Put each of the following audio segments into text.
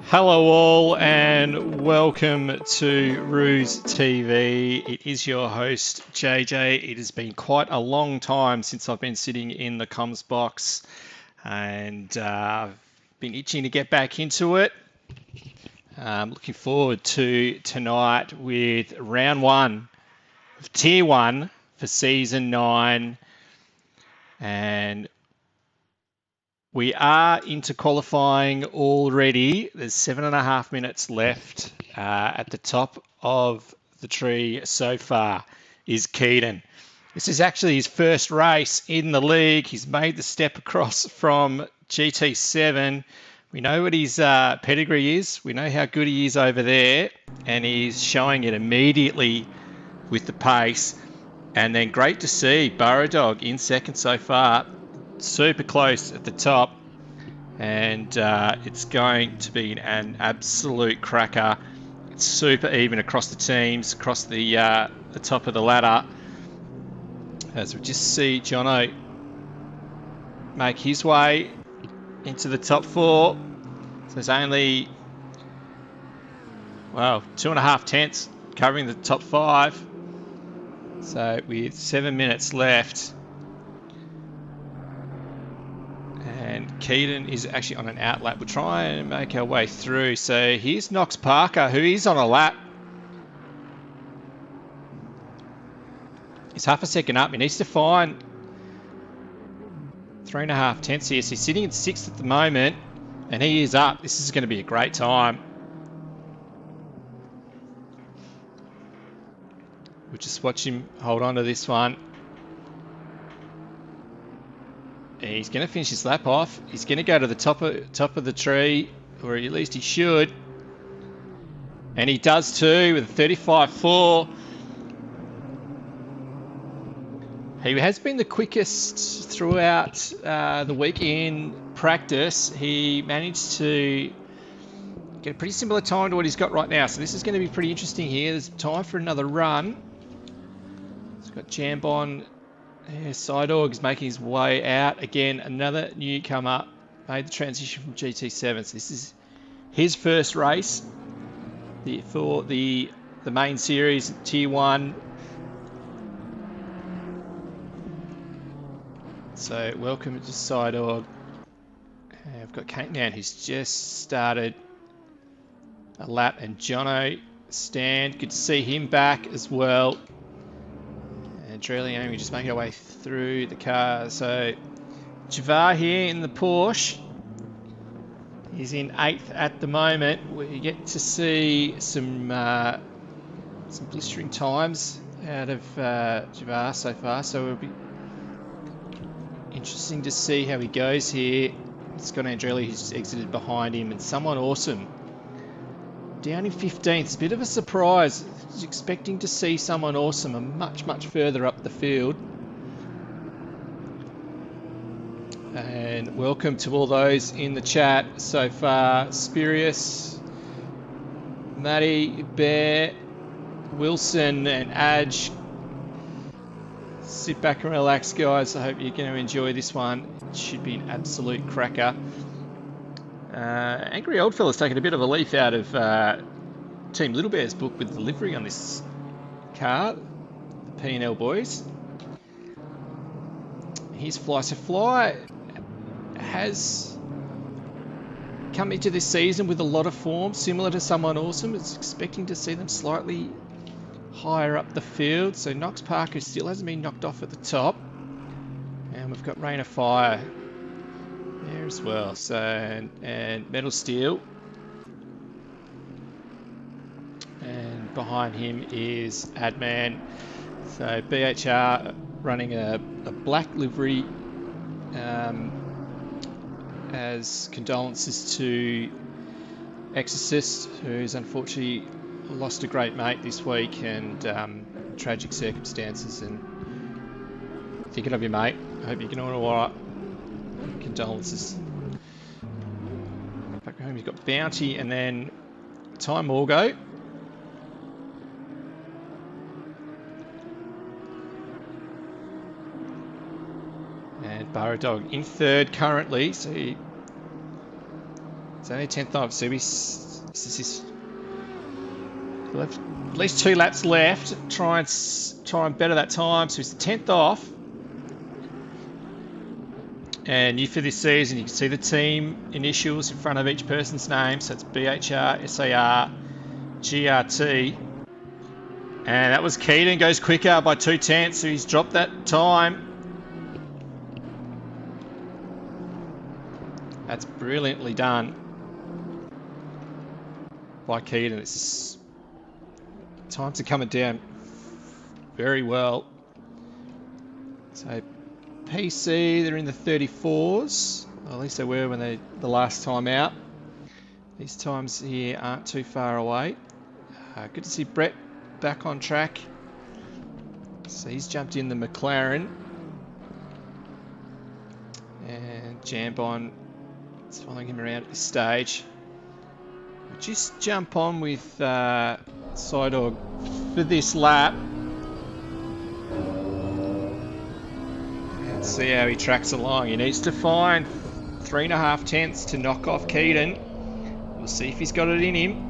Hello all and welcome to Ruse TV. It is your host JJ. It has been quite a long time since I've been sitting in the comms box and been itching to get back into it. Looking forward to tonight with round one of Tier 1 for Season 9, and we are into qualifying already. There's 7.5 minutes left. At the top of the tree so far is Keaton. This is actually his first race in the league. He's made the step across from GT7. We know what his pedigree is. We know how good he is over there. And he's showing it immediately with the pace. And then great to see Burrow Dog in second so far. Super close at the top, and it's going to be an absolute cracker. It's super even across the teams, across the top of the ladder, as we just see Jono make his way into the top four. So there's only 2.5 tenths covering the top five. So with 7 minutes left. And Keaton is actually on an out lap. We'll try and make our way through. So here's Knox Parker, who is on a lap. He's half a second up. He needs to find 3.5 tenths here. So he's sitting in sixth at the moment, and he is up. This is going to be a great time. We'll just watch him hold on to this one. He's going to finish his lap off. He's going to go to the top of the tree, or at least he should. And he does too with a 35.4. He has been the quickest throughout the week in practice. He managed to get a pretty similar time to what he's got right now. So this is going to be pretty interesting here. There's time for another run. He's got Jambon. Yeah, Sidorg is making his way out. Again, another newcomer. Made the transition from GT7. So this is his first race for the main series, Tier 1. So welcome to Sidorg. I've got Kate now, who's just started a lap, and Jono Stand. Good to see him back as well. And Trelliani just making our way through the car. So Javar here in the Porsche. He's in 8th at the moment. We get to see some blistering times out of Javar so far. So it'll be interesting to see how he goes here. Scott Andrelli, who's exited behind him, and someone awesome down in 15th. It's a bit of a surprise. I was expecting to see someone awesome much further up the field. And welcome to all those in the chat so far. Spurious, Matty, Bear, Wilson and Adge. Sit back and relax, guys. I hope you're going to enjoy this one. It should be an absolute cracker. Angry Old Fella's taken a bit of a leaf out of Team Little Bear's book with the livery on this car, the P&L boys. Here's Fly. So Fly has come into this season with a lot of form, similar to someone awesome. It's expecting to see them slightly higher up the field. So Knox Parker still hasn't been knocked off at the top. And we've got Rain of Fire there as well. So and Metal Steel, and behind him is Adman. So BHR running a black livery as condolences to Exorcist, who's unfortunately lost a great mate this week, and tragic circumstances, and thinking of you, mate. I hope you're getting all right. Condolences. Back home, you've got Bounty and then Time Morgo. And Burrow Dog in third currently, so It's only 10th off, so this is left, at least 2 laps left. Try and better that time. So he's 10th off. And new for this season, you can see the team initials in front of each person's name. So it's BHR, SAR, GRT. And that was Keaton, goes quicker by 2/10, so he's dropped that time. That's brilliantly done by Keaton. It's times are coming down very well. So PC, they're in the 34s. Well, at least they were when the last time out. These times here aren't too far away. Good to see Brett back on track. So he's jumped in the McLaren. And Jambon is following him around at this stage. We'll just jump on with Sidog for this lap. And see how he tracks along. He needs to find 3.5 tenths to knock off Keaton. We'll see if he's got it in him.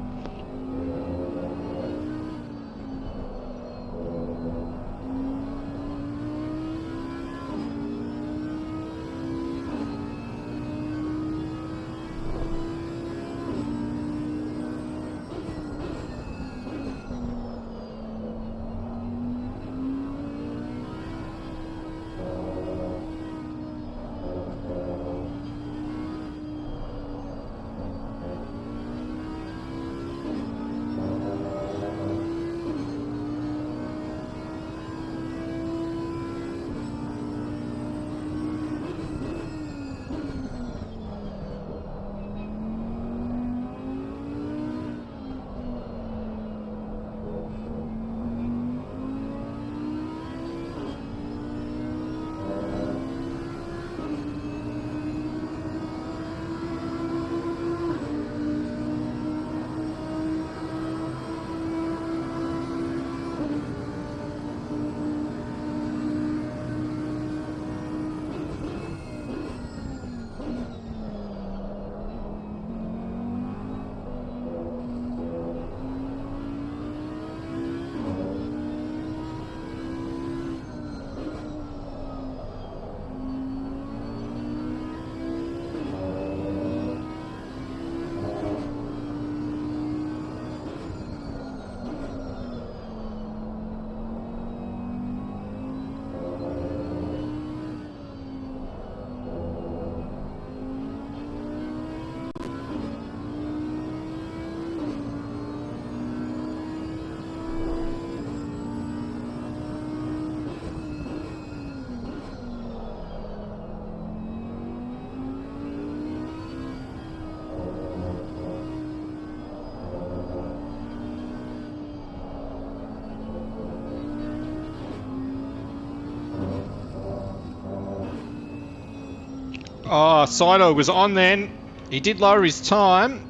Oh, Sidog was on then. He did lower his time.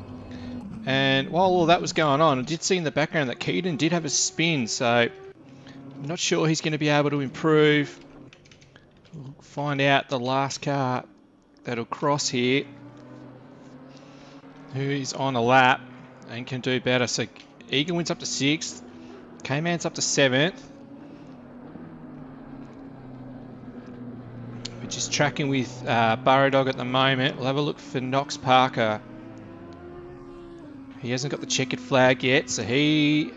And while all that was going on, I did see in the background that Keaton did have a spin. So I'm not sure he's going to be able to improve. We'll find out the last car that'll cross here, who is on a lap and can do better. So Egan wins up to 6th. K-Man's up to 7th. We're just tracking with Burrow at the moment. We'll have a look for Knox Parker. He hasn't got the checkered flag yet, so he...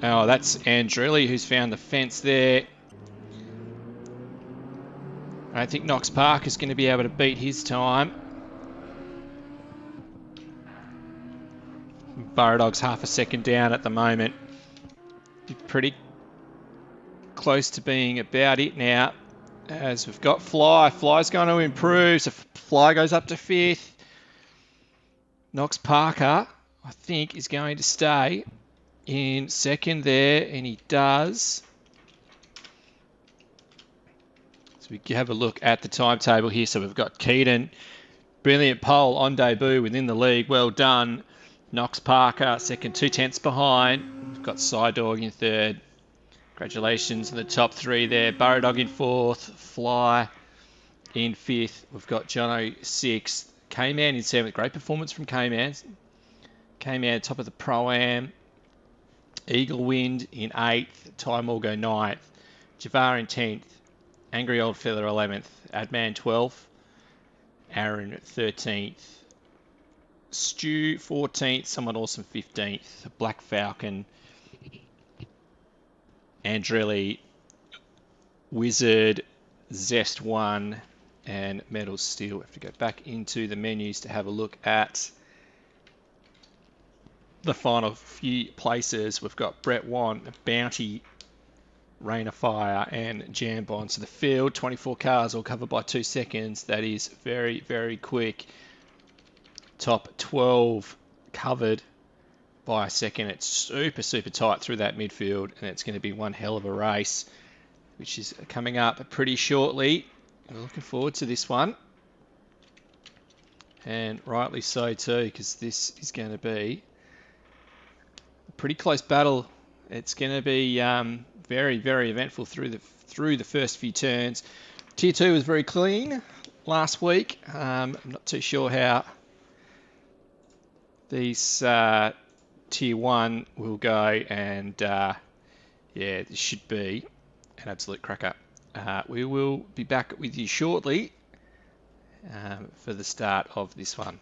Oh, that's Andrelli who's found the fence there. I think Knox Parker's going to be able to beat his time. Burrow's half a second down at the moment. Pretty close to being about it now, as we've got Fly. Fly's going to improve, so Fly goes up to 5th. Knox Parker, I think, is going to stay in 2nd there, and he does. So we can have a look at the timetable here. So we've got Keaton, brilliant pole on debut within the league, well done. Knox Parker, 2nd, 2 tenths behind. We've got Sidog in 3rd. Congratulations on the top 3 there. Burrow in 4th, Fly in 5th. We've got Jono 6th, K-Man in 7th. Great performance from K-Man. K-Man top of the Pro-Am. Eagle Wind in 8th. Ty Morgo 9th. Javar in 10th. Angry Old Feather 11th. Adman 12th. Aaron 13th. Stu 14th. Someone Awesome 15th. Black Falcon. Andrelli. Wizard. Zest 1. And Metal Steel. We have to go back into the menus to have a look at the final few places. We've got Brett Wan, Bounty, Rain of Fire, and Jambon. So the field, 24 cars, all covered by 2 seconds. That is very, very quick. Top 12 covered by a second. It's super, super tight through that midfield, and it's going to be one hell of a race, which is coming up pretty shortly. We're looking forward to this one. And rightly so too, because this is going to be a pretty close battle. It's going to be very, very eventful through the first few turns. Tier 2 was very clean last week. I'm not too sure how these Tier 1 will go, and yeah, this should be an absolute cracker. We will be back with you shortly for the start of this one.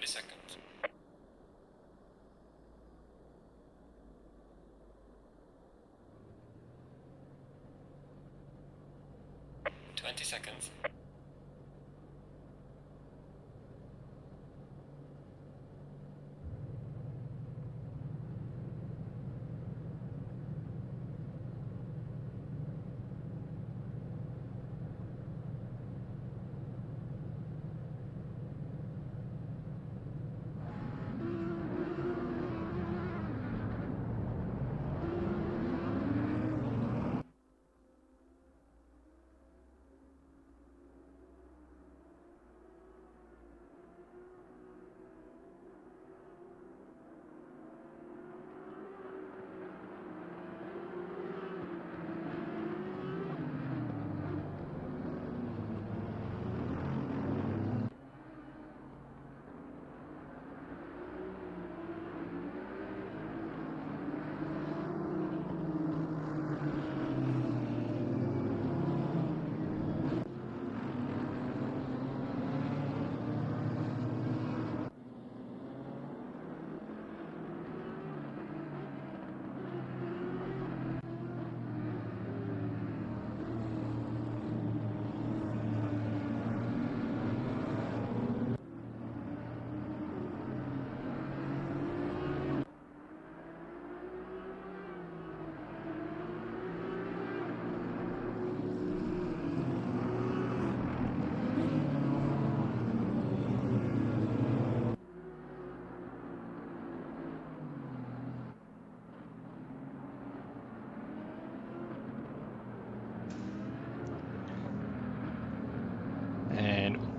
30 seconds. 20 seconds.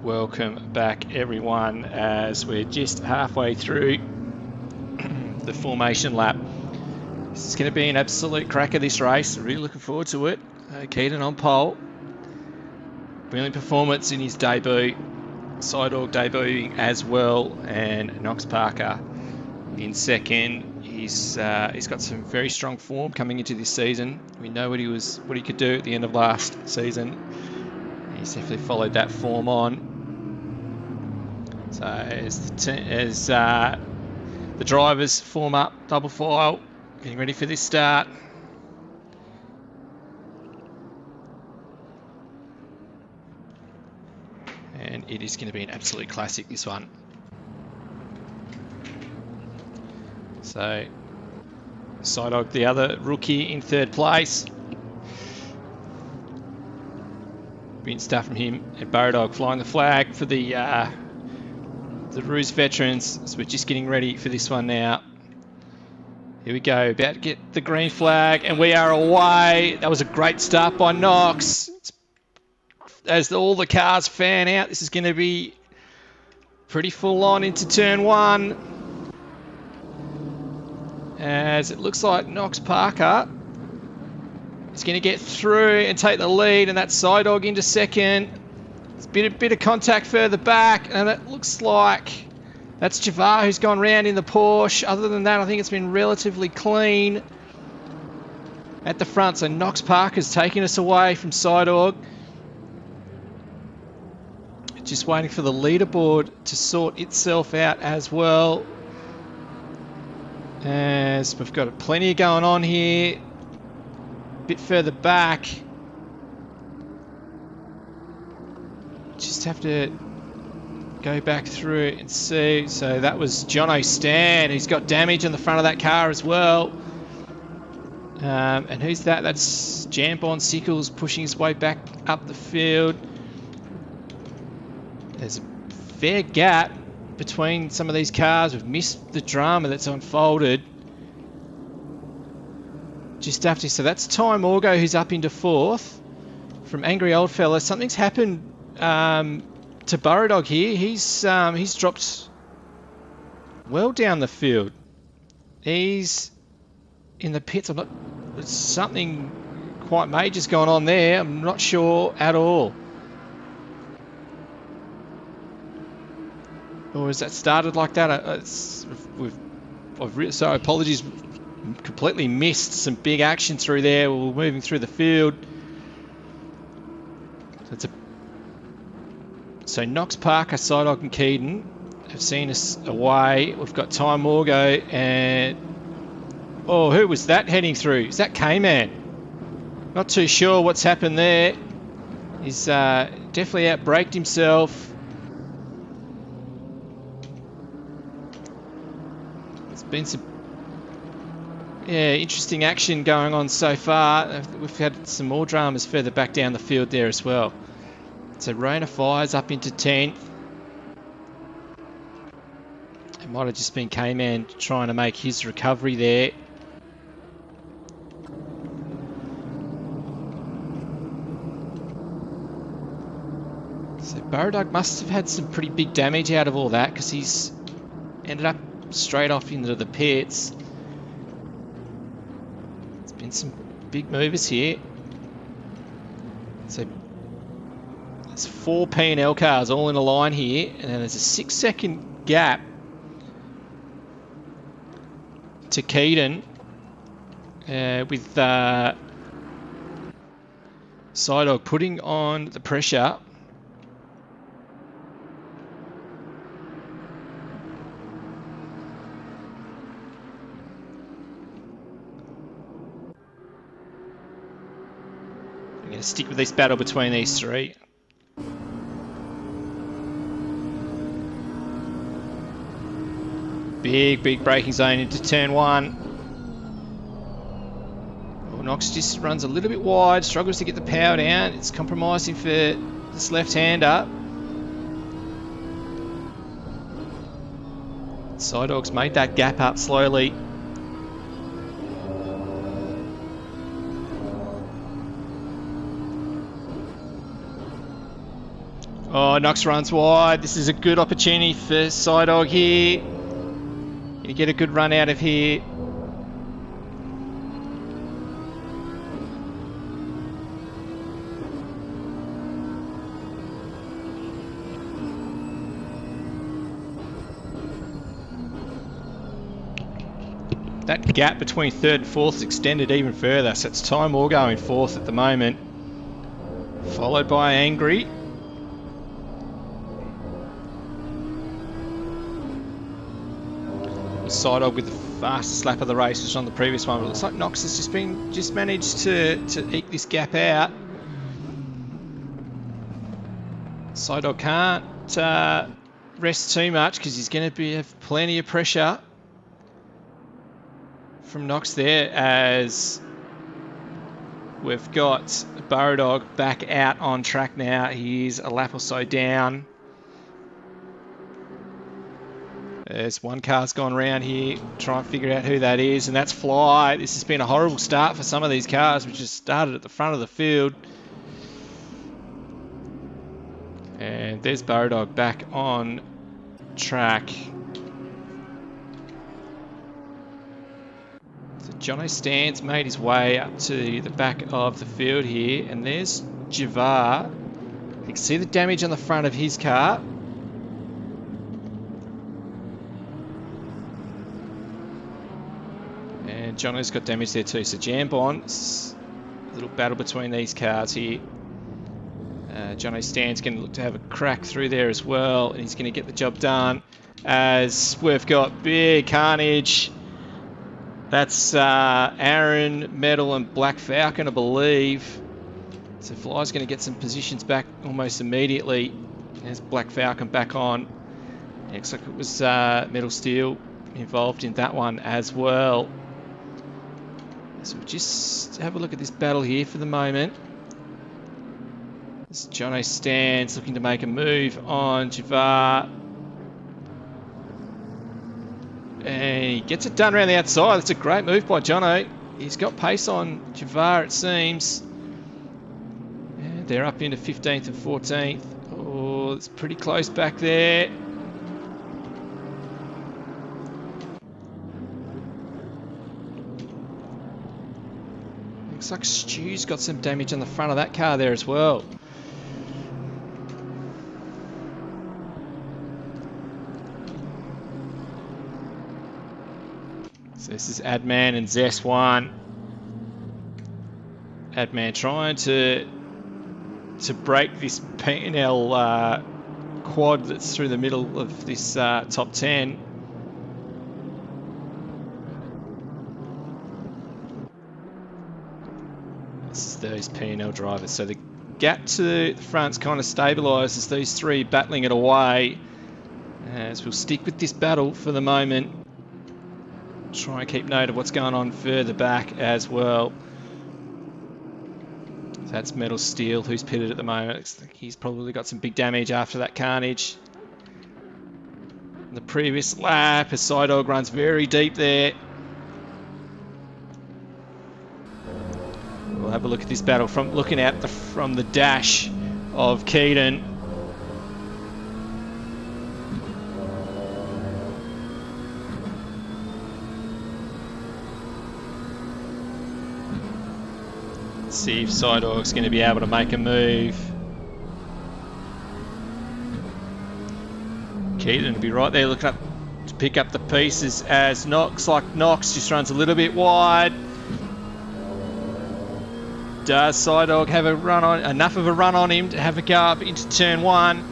Welcome back, everyone, as we're just halfway through the formation lap. This is going to be an absolute cracker, this race. Really looking forward to it. Keaton on pole. Brilliant performance in his debut. Sidorg debuting as well, and Knox Parker in second. He's got some very strong form coming into this season. We know what he could do at the end of last season. He's definitely followed that form on. So as the drivers form up, double file, getting ready for this start. And it is going to be an absolute classic, this one. So Sidog, the other rookie, in third place. Brilliant stuff from him. And Baradog flying the flag for the Ruse veterans. So we're just getting ready for this one now. Here we go, about to get the green flag, and we are away. That was a great start by Knox. As all the cars fan out, this is going to be pretty full on into turn one. As it looks like Knox Parker is going to get through and take the lead, and that's Sidog into second. There's a bit of contact further back, and it looks like that's Javar who's gone round in the Porsche. Other than that, I think it's been relatively clean at the front. So Knox Parker's taking us away from Sidog. Just waiting for the leaderboard to sort itself out as well. As we've got plenty going on here. A bit further back. Just have to go back through it and see. So that was Jono Stan, who's got damage on the front of that car as well. And who's that? That's Jambon Sickles pushing his way back up the field. There's a fair gap between some of these cars. We've missed the drama that's unfolded. Just after, so that's Ty Morgo, who's up into fourth from Angry Old Fella. Something's happened to Burrodog here. He's dropped well down the field. He's in the pits. There's something quite major's going on there. I'm not sure at all. Or has that started like that? So apologies, completely missed some big action through there. We're moving through the field. So Knox Parker, Sidog and Keaton have seen us away. We've got Ty Morgo and... Oh, who was that heading through? Is that K-Man? Not too sure what's happened there. He's definitely outbraked himself. There's been some interesting action going on so far. We've had some more dramas further back down the field there as well. So Rain of Fire's up into 10th. It might have just been K-Man trying to make his recovery there. So Burradog must have had some pretty big damage out of all that, because he's ended up straight off into the pits. There's been some big movers here. So there's 4 P&L cars all in a line here, and then there's a 6-second gap to Keaton with Psydog putting on the pressure. I'm going to stick with this battle between these three. Big braking zone into turn 1. Well, Knox just runs a little bit wide, struggles to get the power down. It's compromising for this left-hander. Psydog's made that gap up slowly. Oh, Knox runs wide. This is a good opportunity for Psydog here. Gonna get a good run out of here. That gap between 3rd and 4th is extended even further, so it's Ty Morgo in 4th at the moment, followed by Angry. Psydog with the fastest lap of the race, was on the previous one, but it looks like Knox has just managed to eke this gap out. Psydog can't rest too much, because he's going to have plenty of pressure from Knox there, as we've got Burradog back out on track now. He's a lap or so down. There's one car's gone around here, try and figure out who that is, and that's Fly. This has been a horrible start for some of these cars, which just started at the front of the field. And there's Burradog back on track. So Jono Stan's made his way up to the back of the field here, and there's Javar. You can see the damage on the front of his car. And Jono's got damage there too. So Jambon, a little battle between these cars here. Jono Stan's going to look to have a crack through there as well, and he's going to get the job done, as we've got big carnage. That's Aaron, Metal and Black Falcon, I believe. So Fly's going to get some positions back almost immediately. There's Black Falcon back on. Looks like it was Metal Steel involved in that one as well. So we'll just have a look at this battle here for the moment. This Jono Stan's looking to make a move on Javar. And he gets it done around the outside. That's a great move by Jono. He's got pace on Javar, it seems. And they're up into 15th and 14th. Oh, it's pretty close back there. Looks like Stu's got some damage on the front of that car there as well. So this is Adman and Zess1. Adman trying to break this P&L quad that's through the middle of this top 10. This is those P&L drivers. So the gap to the front's kind of stabilised as these three battling it away. As we'll stick with this battle for the moment. Try and keep note of what's going on further back as well. So that's Metal Steel, who's pitted at the moment. Looks like he's probably got some big damage after that carnage. The previous lap, a Side Dog runs very deep there. We'll have a look at this battle from looking at from the dash of Keaton. Let's see if Side Dog's going to be able to make a move. Keaton will be right there looking up to pick up the pieces as Knox just runs a little bit wide. Does Side Dog have enough of a run on him to have a go up into turn 1?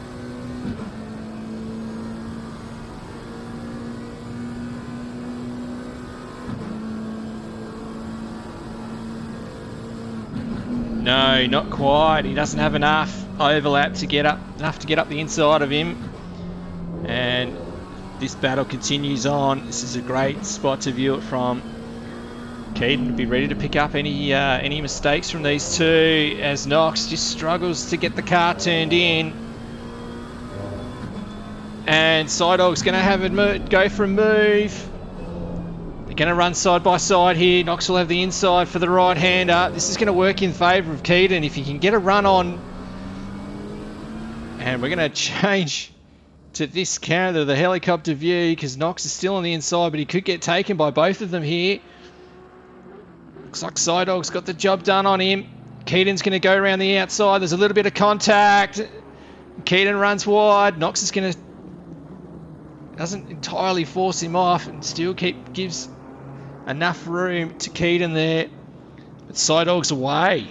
No, not quite. He doesn't have enough overlap to get up the inside of him. And this battle continues on. This is a great spot to view it from. Keaton will be ready to pick up any mistakes from these two as Knox just struggles to get the car turned in. And Side Dog's going to have it go for a move. They're going to run side by side here. Knox will have the inside for the right-hander. This is going to work in favour of Keaton if he can get a run on. And we're going to change to this camera, the helicopter view, because Knox is still on the inside, but he could get taken by both of them here. Looks like Side Dog's got the job done on him. Keaton's going to go around the outside. There's a little bit of contact. Keaton runs wide. Knox is going to... doesn't entirely force him off and still gives enough room to Keaton there. But Side Dog's away.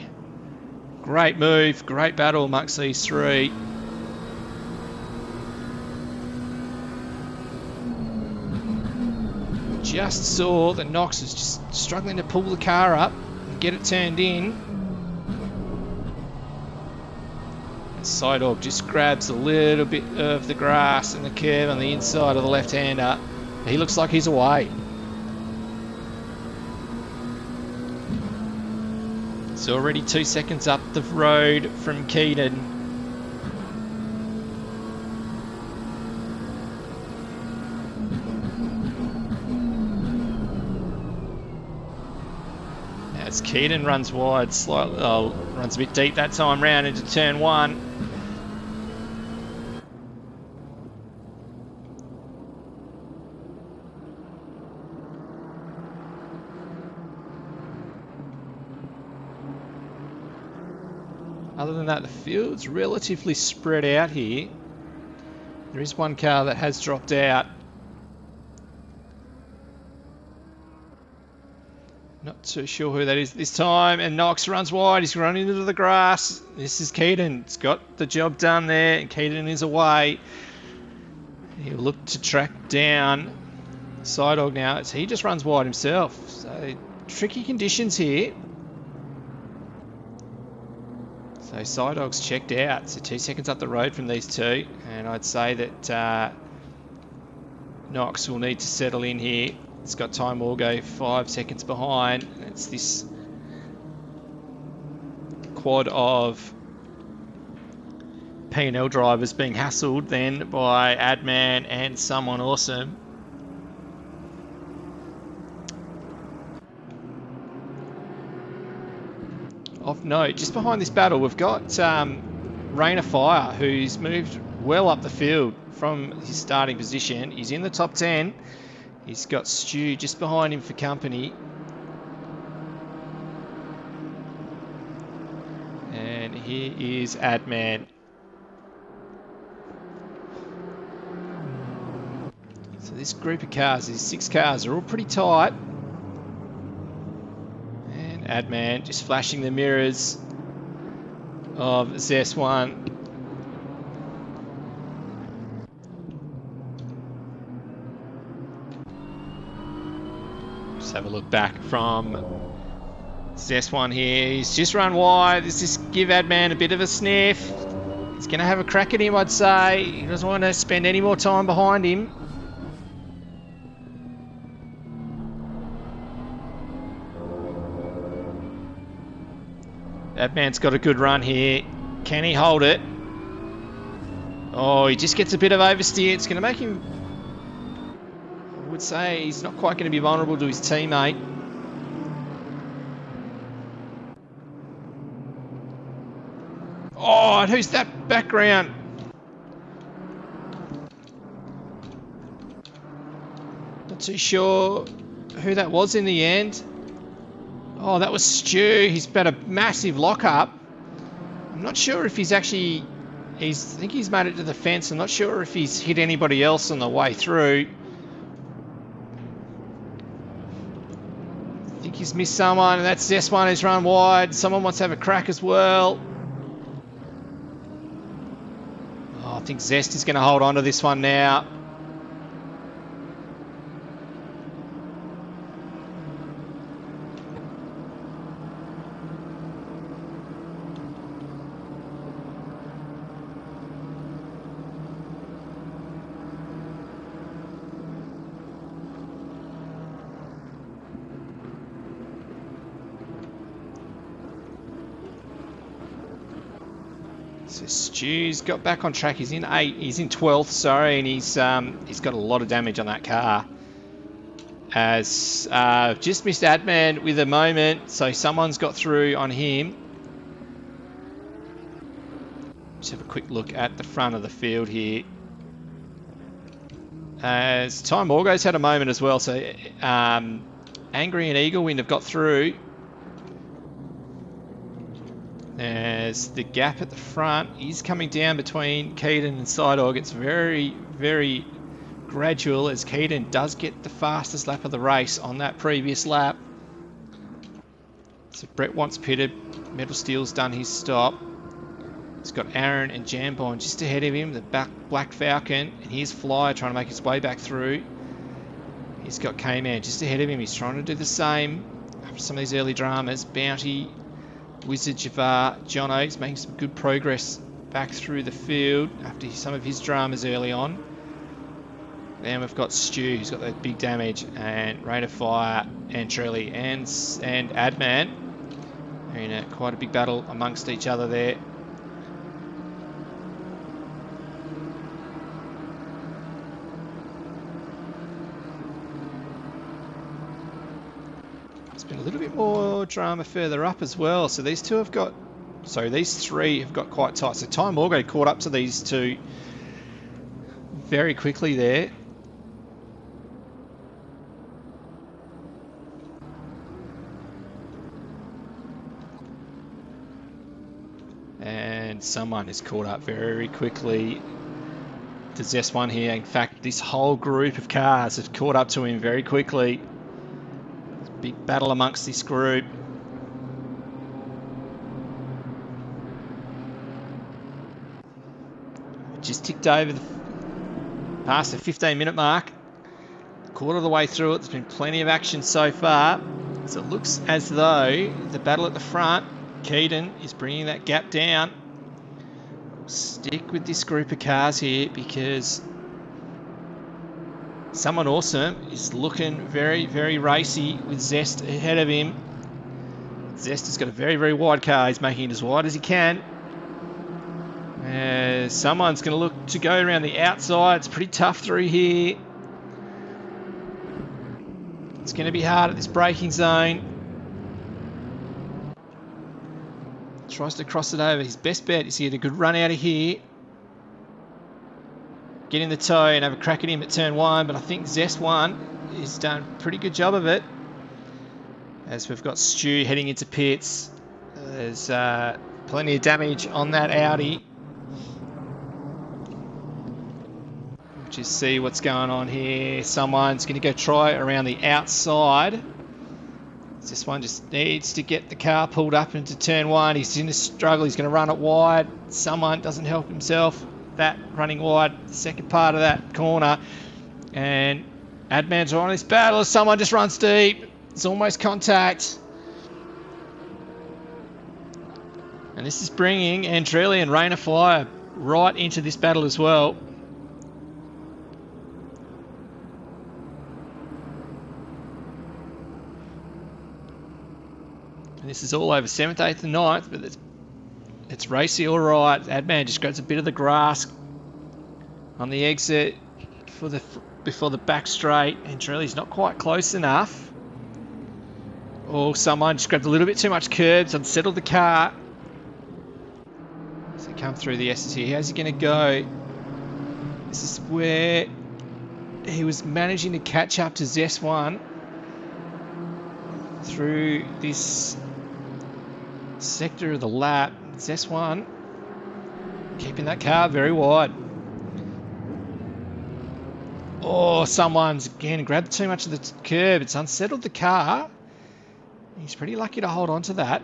Great move. Great battle amongst these three. Just saw that Knox is just struggling to pull the car up and get it turned in. And Side Dog just grabs a little bit of the grass and the curve on the inside of the left-hander. He looks like he's away. It's already 2 seconds up the road from Keaton. As Keaton runs wide, slightly, runs a bit deep that time round into turn 1. Other than that, the field's relatively spread out here. There is one car that has dropped out. Not too sure who that is this time. And Knox runs wide. He's running into the grass. This is Keaton. He's got the job done there. And Keaton is away. He'll look to track down Side Dog now as he just runs wide himself. So tricky conditions here. So Side Dog's checked out. So 2 seconds up the road from these two. And I'd say that Knox will need to settle in here. It's got time will go 5 seconds behind. It's this quad of P&L drivers being hassled then by Adman and Someone Awesome. Of note, just behind this battle, we've got Rain of Fire, who's moved well up the field from his starting position. He's in the top 10. He's got Stu just behind him for company. And here is Adman. So this group of cars, these 6 cars, are all pretty tight. And Adman just flashing the mirrors of ZS1. Let's have a look back from Zest one here. He's just run wide. Does this give Adman a bit of a sniff? He's going to have a crack at him, I'd say. He doesn't want to spend any more time behind him. Adman's got a good run here. Can he hold it? Oh, he just gets a bit of oversteer. It's going to make him, I would say, he's not quite going to be vulnerable to his teammate. Oh, and who's that background? Not too sure who that was in the end. Oh, that was Stu. He's got a massive lockup. I'm not sure if he's actually... I think he's made it to the fence. I'm not sure if he's hit anybody else on the way through. I think he's missed someone, and that's Zest one who's run wide. Someone wants to have a crack as well. Oh, I think Zest is going to hold on to this one now. So Stu's got back on track. He's in 12th, sorry, and he's got a lot of damage on that car. As just missed Adman with a moment, so someone's got through on him. Just have a quick look at the front of the field here. As Ty Morgo's had a moment as well, so Angry and Eaglewind have got through. As the gap at the front is coming down between Keaton and Sidog. It's very, very gradual as Keaton does get the fastest lap of the race on that previous lap. So Brett wants pitted. Metal Steel's done his stop. He's got Aaron and Jambon just ahead of him, the Black Falcon. And here's Flyer trying to make his way back through. He's got K-Man just ahead of him. He's trying to do the same after some of these early dramas. Bounty, Wizard Javar, Jono's making some good progress back through the field after some of his dramas early on. Then we've got Stu, who's got that big damage, and Rain of Fire, and Trelly, and Adman. In quite a big battle amongst each other there. Been a little bit more drama further up as well. So these two have got, sorry, these three have got quite tight. So Ty Morgo caught up to these two very quickly there. And someone is caught up very quickly to Zest one here. In fact, this whole group of cars have caught up to him very quickly. Big battle amongst this group. Just ticked over past the 15-minute mark. Quarter of the way through it. There's been plenty of action so far. So it looks as though the battle at the front, Keaton is bringing that gap down. Stick with this group of cars here because Someone Awesome is looking very, very racy with Zest ahead of him. Zest has got a very, very wide car. He's making it as wide as he can. Someone's going to look to go around the outside. It's pretty tough through here. It's going to be hard at this braking zone. Tries to cross it over. His best bet is to get a good run out of here. Get in the toe and have a crack at him at turn one, but I think Zest one has done a pretty good job of it. As we've got Stu heading into pits. There's plenty of damage on that Audi. Just see what's going on here. Someone's going to go try around the outside. This one just needs to get the car pulled up into turn one. He's in a struggle. He's going to run it wide. Someone doesn't help himself. That running wide, the second part of that corner. And Adman's on this battle. Someone just runs deep. It's almost contact. And this is bringing Andrelli and Rain of Fire right into this battle as well. And this is all over 7th, 8th and 9th, but it's racy all right. Adman just grabs a bit of the grass on the exit before the back straight. Andrelli's not quite close enough. Oh, someone just grabbed a little bit too much curbs, unsettled the car. So come through the S's here. How's he going to go? This is where he was managing to catch up to Zes1 through this sector of the lap. Zes1 keeping that car very wide. Oh, someone's again grabbed too much of the curb. It's unsettled the car. He's pretty lucky to hold on to that.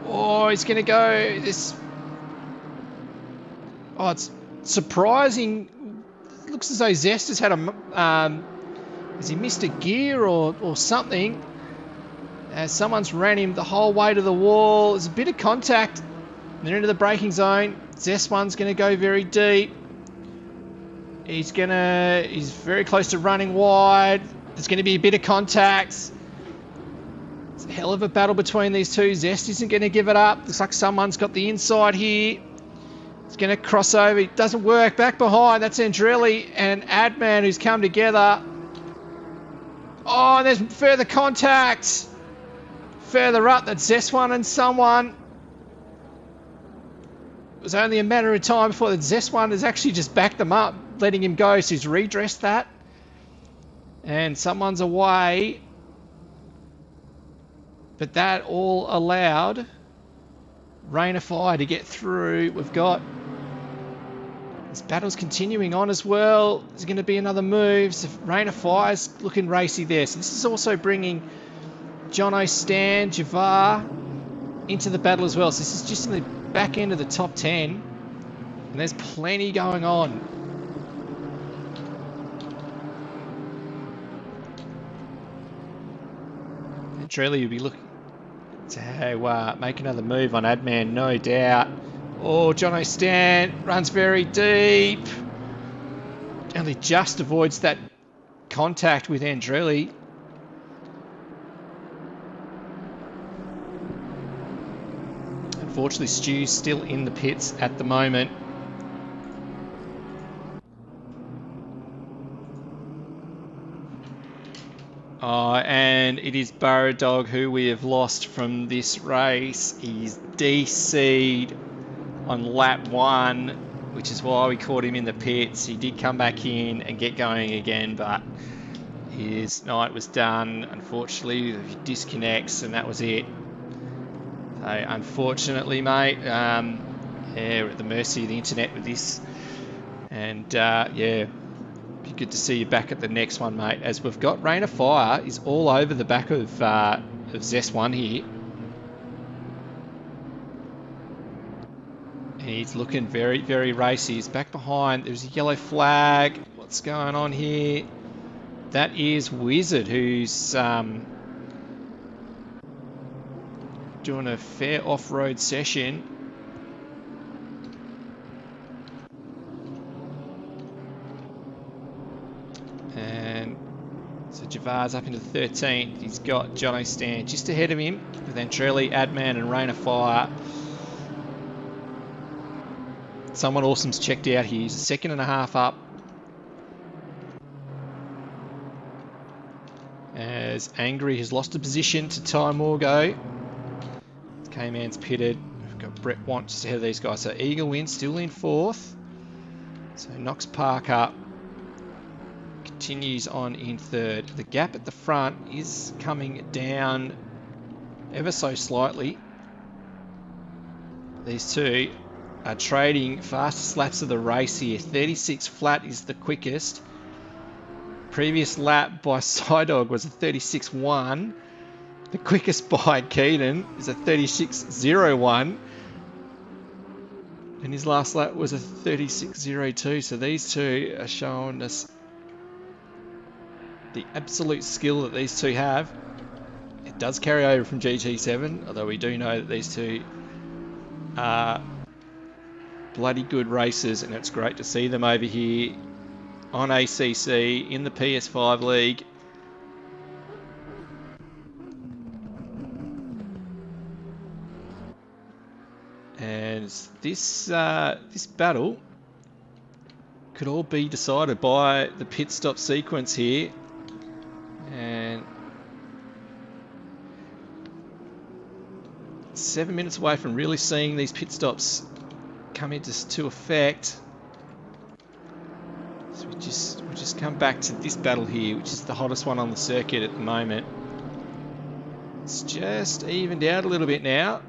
Oh, he's going to go this. Oh, it's surprising. It looks as though Zest has had a. Has he missed a gear or something? As someone's ran him the whole way to the wall. There's a bit of contact. They're into the braking zone. Zest1's going to go very deep. He's very close to running wide. There's going to be a bit of contact. It's a hell of a battle between these two. Zest isn't going to give it up. Looks like someone's got the inside here. He's going to cross over. It doesn't work. Back behind. That's Andrelli and Adman who's come together. Oh, there's further contact. Further up, that's Zes1 and someone. It was only a matter of time before the Zes1 has actually just backed them up, letting him go. So he's redressed that. And someone's away. But that all allowed Rain of Fire to get through. We've got this battle's continuing on as well. There's going to be another move. So Rain of Fire's looking racy there. So this is also bringing Jono, Stan, Javar into the battle as well. So this is just in the back end of the top 10. And there's plenty going on. And really you'll be looking to make another move on Adman, no doubt. Oh, Jono Stan runs very deep. Only just avoids that contact with Andrelli. Unfortunately, Stu's still in the pits at the moment. And it is Burrow Dog who we have lost from this race. He's DC'd on lap 1, which is why we caught him in the pits. He did come back in and get going again, but his night was done. Unfortunately, he disconnects, and that was it. So, unfortunately, mate, yeah, we're at the mercy of the internet with this. And, yeah, be good to see you back at the next one, mate. As we've got Rain of Fire is all over the back of Zes1 here. And he's looking very, very racy. He's back behind. There's a yellow flag. What's going on here? That is Wizard, who's doing a fair off-road session. And so Javar's up into the 13th. He's got Jono Stan just ahead of him, with Andrelli, Adman and Rain of Fire. Someone awesome's checked out here. He's a second and a half up. As Angry has lost a position to Ty Morgo. K-Man's pitted. We've got Brett Want just ahead of these guys. So Eagle wins, still in 4th. So Knox Park up. Continues on in 3rd. The gap at the front is coming down ever so slightly. These two are trading fastest laps of the race here. 36 flat is the quickest. Previous lap by Psydog was a 36.1. The quickest by Keaton is a 36.01. And his last lap was a 36.02. So these two are showing us the absolute skill that these two have. It does carry over from GT7, although we do know that these two are bloody good racers, and it's great to see them over here on ACC in the PS5 League. And this battle could all be decided by the pit stop sequence here. And 7 minutes away from really seeing these pit stops come into effect. So we'll just come back to this battle here, which is the hottest one on the circuit at the moment. It's just evened out a little bit now.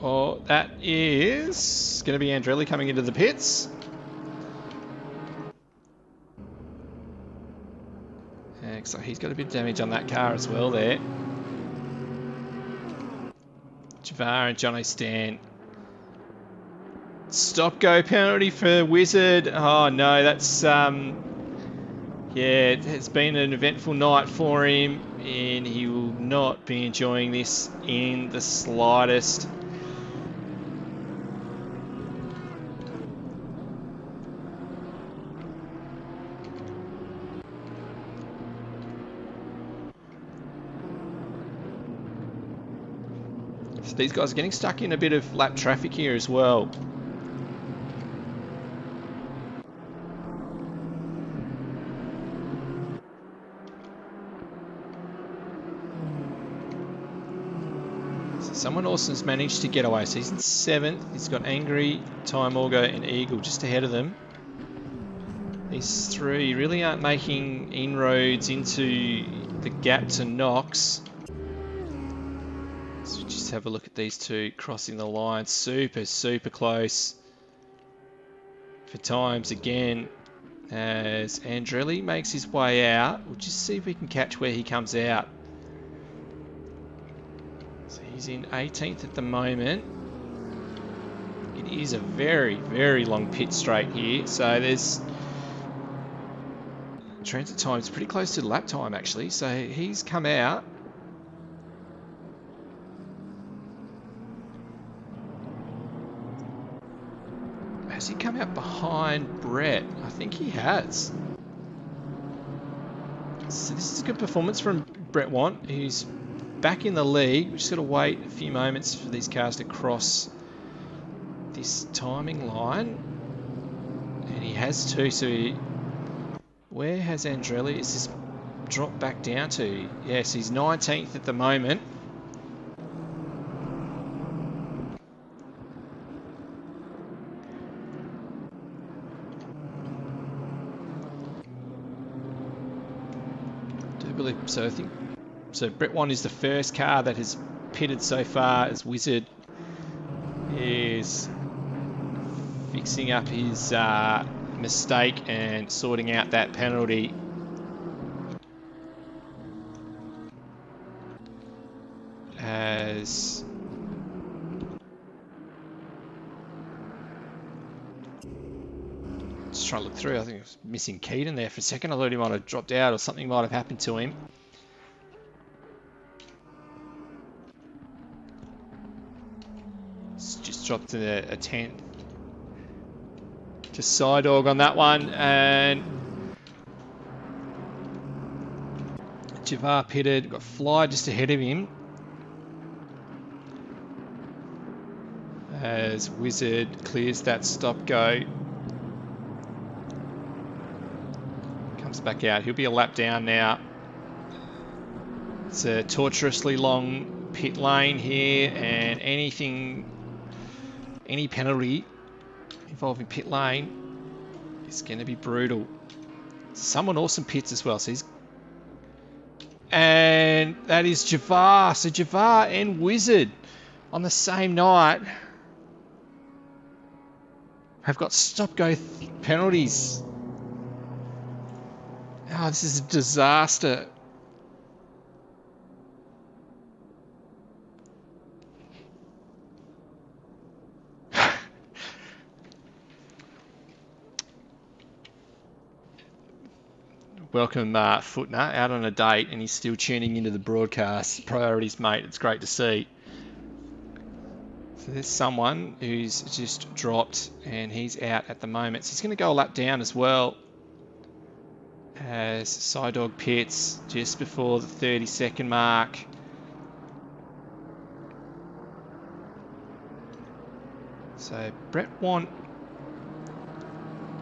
Oh, that is going to be Andretti coming into the pits. So he's got a bit of damage on that car as well there. Javar and Jono Stan. Stop-go penalty for Wizard. Oh no, that's yeah, it's been an eventful night for him, and he will not be enjoying this in the slightest. So these guys are getting stuck in a bit of lap traffic here as well. So someone else has managed to get away. So he's in 7th. He's got Angry, Time Auger and Eagle just ahead of them. These three really aren't making inroads into the gap to Knox. So just have a look at these two crossing the line. Super, super close for times again as Andretti makes his way out. We'll just see if we can catch where he comes out. So he's in 18th at the moment. It is a very, very long pit straight here. So there's transit time is pretty close to the lap time actually. So he's come out. Has he come out behind Brett? I think he has. So this is a good performance from Brett Want, who's back in the league. We just got to wait a few moments for these cars to cross this timing line. And he has too, so where has Andretti? Is this dropped back down to? Yes, he's 19th at the moment. So I think Brett One is the first car that has pitted so far as Wizard is fixing up his mistake and sorting out that penalty. As just trying to look through, I think I was missing Keaton there for a second. I thought he might have dropped out or something might have happened to him. It's just dropped to a 10th. Just side dog on that one, and Javar pitted, got Fly just ahead of him. As Wizard clears that stop go. Comes back out. He'll be a lap down now. It's a tortuously long pit lane here, and any penalty involving pit lane is going to be brutal. Someone awesome pits as well. So and that is Javar. So Javar and Wizard on the same night have got stop-go penalties. Oh, this is a disaster. welcome Footner out on a date, and he's still tuning into the broadcast. Priorities, mate. It's great to see. So there's someone who's just dropped, and he's out at the moment. So he's going to go a lap down as well, as Sidog pits just before the 30-second mark. So Brett Want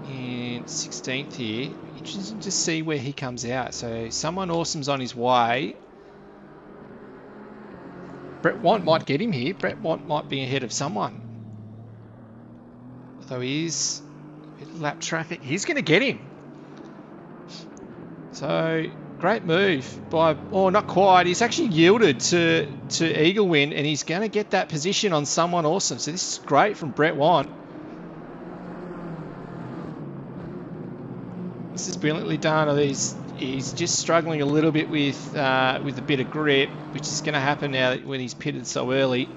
in 16th here. Interesting to see where he comes out. So someone awesome's on his way. Brett Want might get him here. Brett Want might be ahead of someone. Although he is a bit of lap traffic. He's going to get him. So great move by, oh, not quite. He's actually yielded to Eagle Win, and he's going to get that position on someone awesome. So this is great from Brett Want. This is brilliantly done. He's just struggling a little bit with a bit of grip, which is going to happen now when he's pitted so early.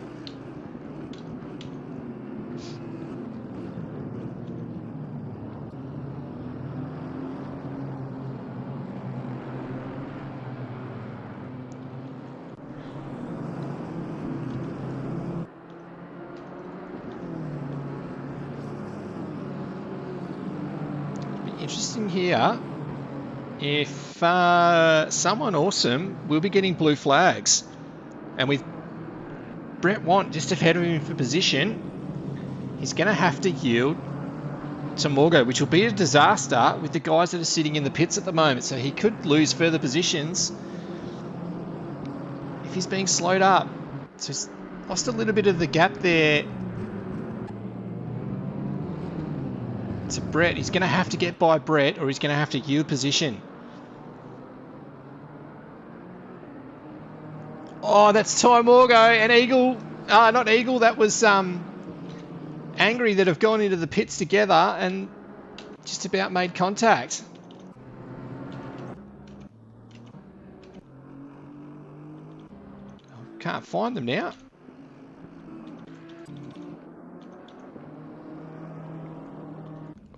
Interesting here, if someone awesome will be getting blue flags, and with Brett Want just ahead of him for position, he's going to have to yield to Morgo, which will be a disaster with the guys that are sitting in the pits at the moment. So he could lose further positions if he's being slowed up. So he's lost a little bit of the gap there to Brett. He's going to have to get by Brett, or he's going to have to yield position. Oh, that's Ty Morgo and Eagle. Not Eagle, that was Angry, that have gone into the pits together and just about made contact. Can't find them now.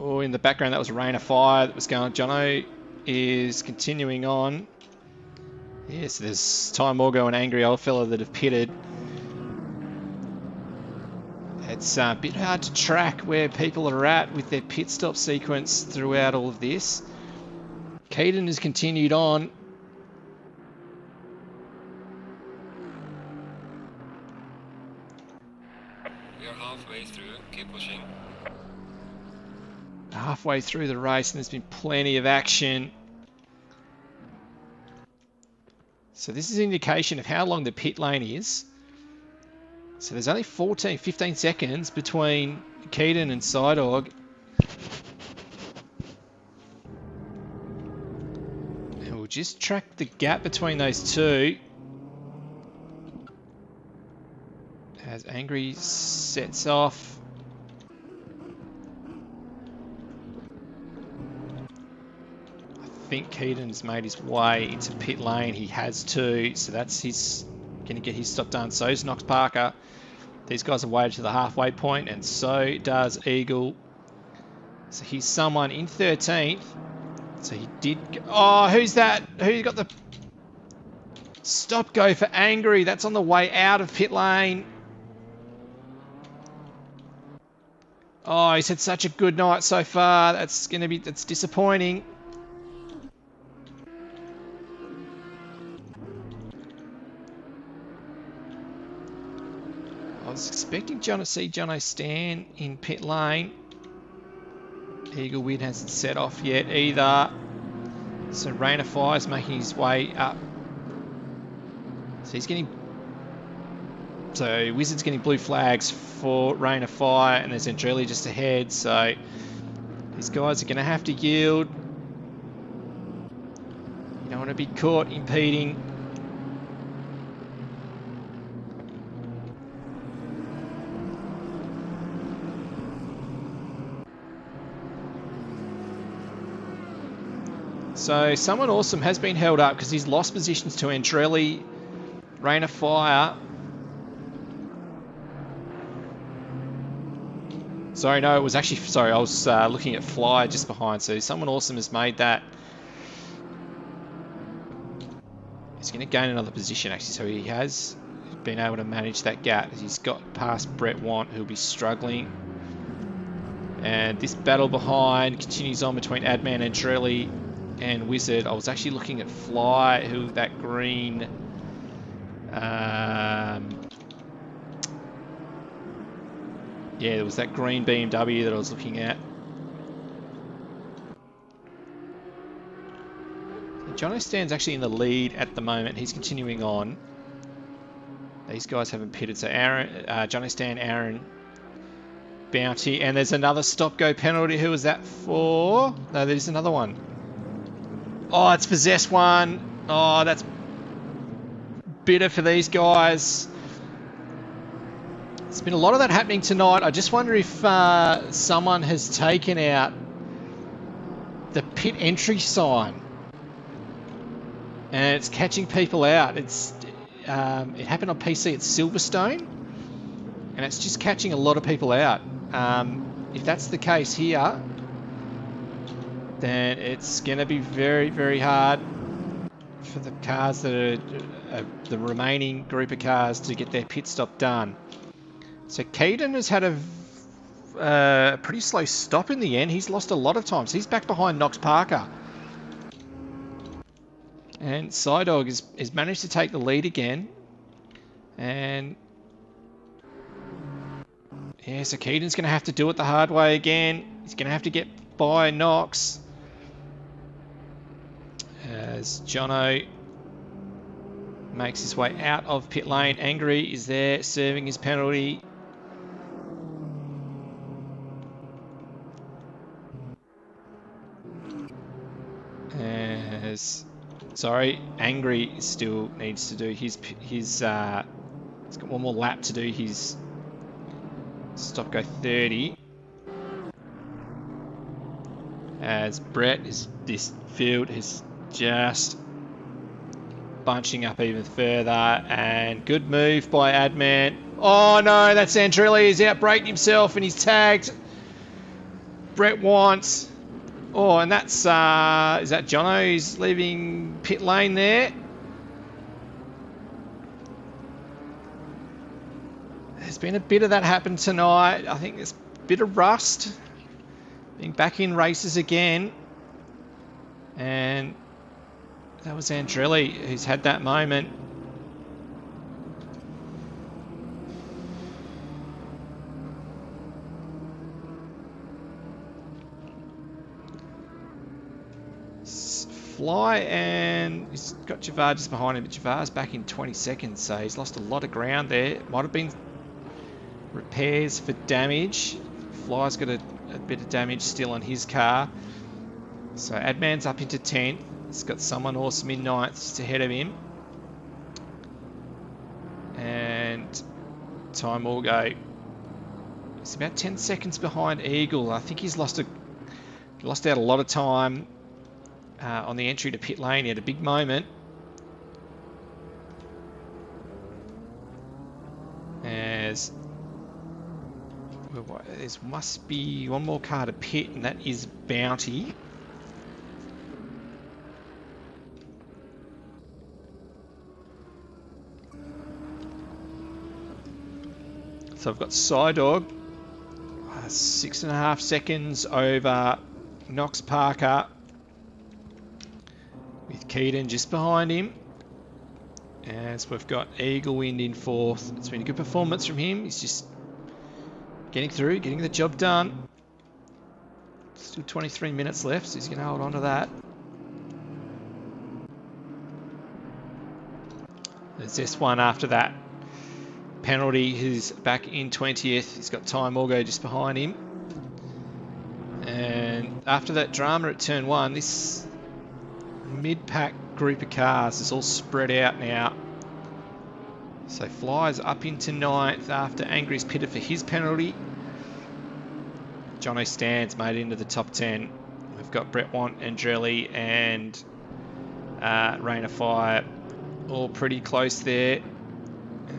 Oh, in the background, that was a rain of fire that was going. Jono is continuing on. Yes, there's Ty Morgo and Angry Old Fella that have pitted. It's a bit hard to track where people are at with their pit stop sequence throughout all of this. Keaton has continued on. We are halfway through. Keep pushing. Halfway through the race, and there's been plenty of action. So this is an indication of how long the pit lane is. So there's only 15 seconds between Keaton and Sidog. And we'll just track the gap between those two as Angry sets off. I think Keaton's made his way into pit lane. He has too, so that's his going to get his stop done. So is Knox Parker. These guys are waited to the halfway point, and so does Eagle. So he's someone in 13th. So he did. Oh, who's that? Who got the stop go for Angry? That's on the way out of pit lane. Oh, he's had such a good night so far. That's disappointing. I was expecting to see Jono stand in pit lane. Eagle Win hasn't set off yet either. So Rain of Fire is making his way up. So he's getting... So Wizard's getting blue flags for Rain of Fire, and there's Andrelli just ahead. So these guys are going to have to yield. You don't want to be caught impeding. So someone awesome has been held up because he's lost positions to Andrelli, Rain of Fire. Sorry, no, it was actually... Sorry, I was looking at Fly just behind. So someone awesome has made that going to gain another position, actually. So he has been able to manage that gap. He's got past Brett Want, who'll be struggling. And this battle behind continues on between Adman and Drelly and Wizard. I was actually looking at Fly, who that green... yeah, there was that green BMW that I was looking at. Jono Stan's actually in the lead at the moment. He's continuing on. These guys haven't pitted. So Aaron, Jono Stan, Aaron, Bounty, and there's another stop-go penalty. Who was that for? No, there's another one. Oh, it's Possess one. Oh, that's bitter for these guys. There's been a lot of that happening tonight. I just wonder if someone has taken out the pit entry sign and it's catching people out. It's it happened on PC at Silverstone and it's just catching a lot of people out. If that's the case here, then it's going to be very, very hard for the cars that are the remaining group of cars to get their pit stop done. So Keaton has had a pretty slow stop in the end. He's lost a lot of time. So he's back behind Knox Parker. And Psydog has managed to take the lead again. And yeah, so Keaton's going to have to do it the hard way again. He's going to have to get by Knox. As Jono makes his way out of pit lane. Angry is there serving his penalty. Sorry, Angry still needs to do his he's got one more lap to do his stop go 30. As Brett this field is just bunching up even further, and good move by Adman. Oh no, that's Andrilli. He's outbraked himself and he's tagged Brett wants. Oh, and that's, is that Jono who's leaving pit lane there? There's been a bit of that happen tonight. I think there's a bit of rust. Being back in races again. And that was Andrilli who's had that moment. Fly, and he's got Javar just behind him, but Javar's back in 20 seconds, so he's lost a lot of ground there. Might have been repairs for damage. Fly's got a bit of damage still on his car. So Adman's up into 10th. He's got someone awesome in 9th just ahead of him. And time will go. He's about 10 seconds behind Eagle. I think he's lost out a lot of time. On the entry to pit lane, he had a big moment. As there must be one more car to pit, and that is Bounty. So I've got Psydog, 6.5 seconds over Knox Parker. With Keaton just behind him. As we've got Eagle Wind in 4th. It's been a good performance from him. He's just getting through, getting the job done. Still 23 minutes left, so he's going to hold on to that. There's this one after that penalty, who's back in 20th. He's got Ty Morgo just behind him. And after that drama at turn 1, this mid-pack group of cars is all spread out now. So Fly's up into 9th after Angry's pitted for his penalty. Jono Stan's made it into the top 10. We've got Brett Want, Andrelli and Rain of Fire all pretty close there.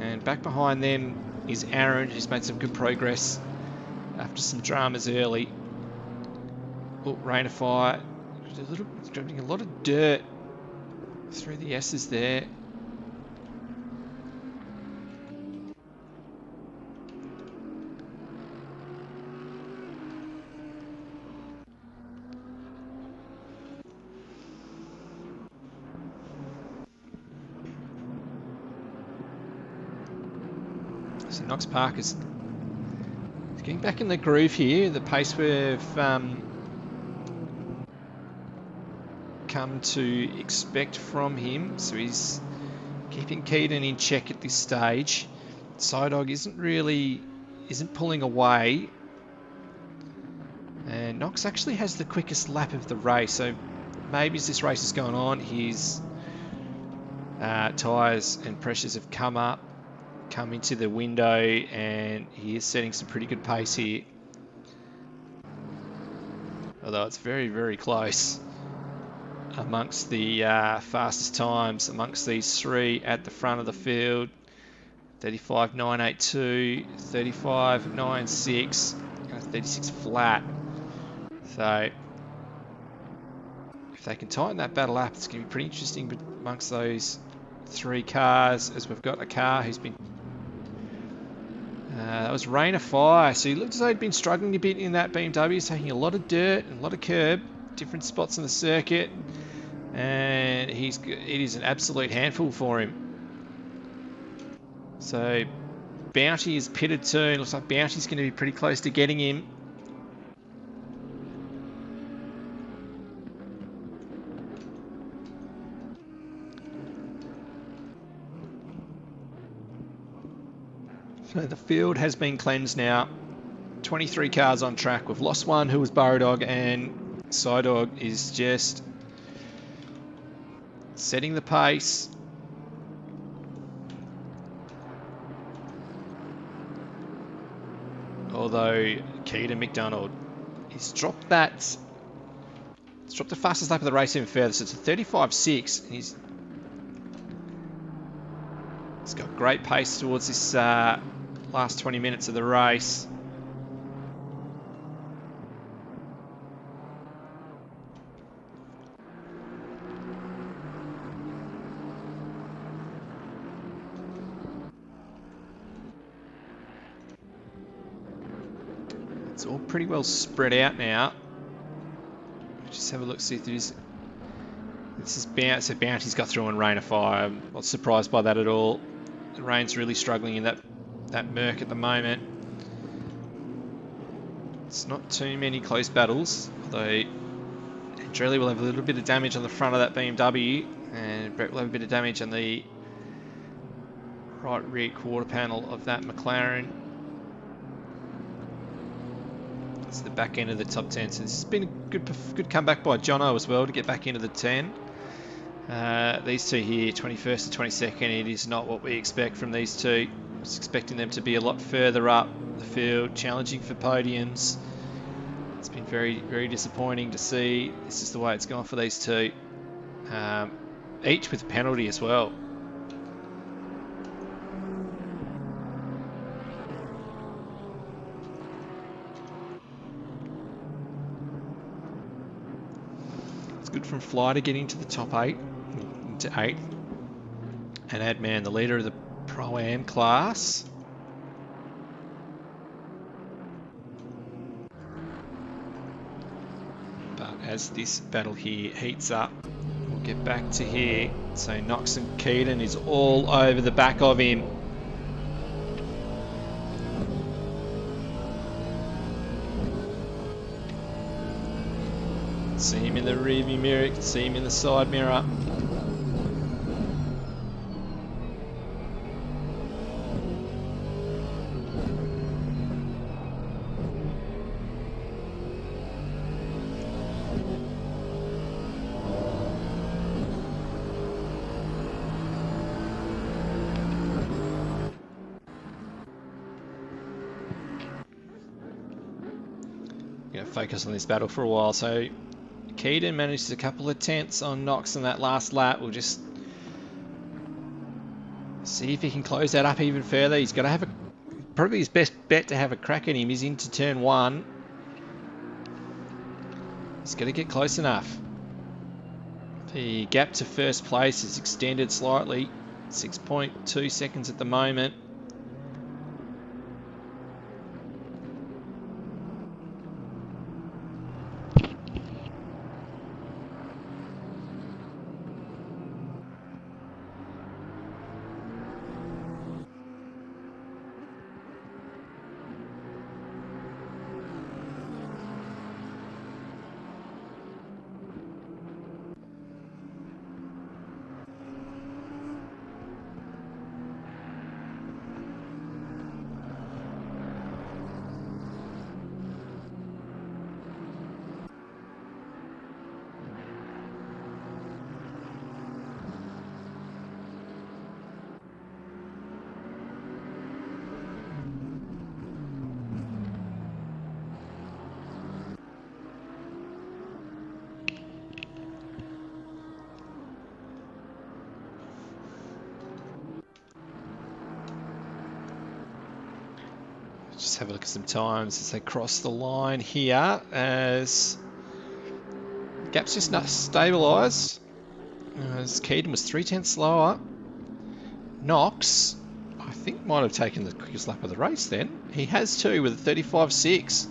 And back behind them is Aaron, who's made some good progress after some dramas early. Oh, Rain of Fire. Dropping a lot of dirt through the S's there. So Knox Parker's getting back in the groove here. The pace we've come to expect from him. So he's keeping Keaton in check at this stage. Sidog isn't pulling away. And Knox actually has the quickest lap of the race. So maybe as this race is going on, his tyres and pressures have come into the window, and he is setting some pretty good pace here. Although it's very, very close amongst the fastest times amongst these three at the front of the field. 35.982, 35.96, and 36 flat. So if they can tighten that battle up, it's going to be pretty interesting amongst those three cars, as we've got a car who's been... that was Rain of Fire, so he looked as though he'd been struggling a bit in that BMW. He's taking a lot of dirt and a lot of curb, different spots on the circuit, and it is an absolute handful for him. So Bounty is pitted too. Looks like Bounty's going to be pretty close to getting him. So the field has been cleansed now. 23 cars on track. We've lost one, who was Burrowdog, and Psydog is just setting the pace. Although Keaton McDonald, he's dropped the fastest lap of the race even further, so it's a 35.6, and he's got great pace towards this last 20 minutes of the race. It's all pretty well spread out now. Just have a look, see if there's... This is Bounty. So Bounty's got through on Rain of Fire. I'm not surprised by that at all. The Rain's really struggling in that Merc at the moment. It's not too many close battles, although Andrelli will have a little bit of damage on the front of that BMW, and Brett will have a bit of damage on the right rear quarter panel of that McLaren. It's the back end of the top 10, so this has been a good comeback by Jono as well to get back into the 10. These two here, 21st to 22nd, it is not what we expect from these two. I was expecting them to be a lot further up the field, challenging for podiums. It's been very, very disappointing to see this is the way it's gone for these two. Each with a penalty as well. Good from Fly to get into the top 8, into 8th. And Adman, the leader of the Pro-Am class. But as this battle here heats up, we'll get back to here. So Knox and Keaton is all over the back of him. See him in the rearview mirror, you can see him in the side mirror. I'm going to focus on this battle for a while. So Keaton managed a couple of tenths on Knox in that last lap. We'll just see if he can close that up even further. He's got to have probably his best bet to have a crack at him is into turn 1. He's got to get close enough. The gap to first place is extended slightly, 6.2 seconds at the moment. have a look at some times as they cross the line here, as gap's just not stabilised. As Keaton was 3/10 slower. Knox, I think, might have taken the quickest lap of the race then. He has too, with a 35.6.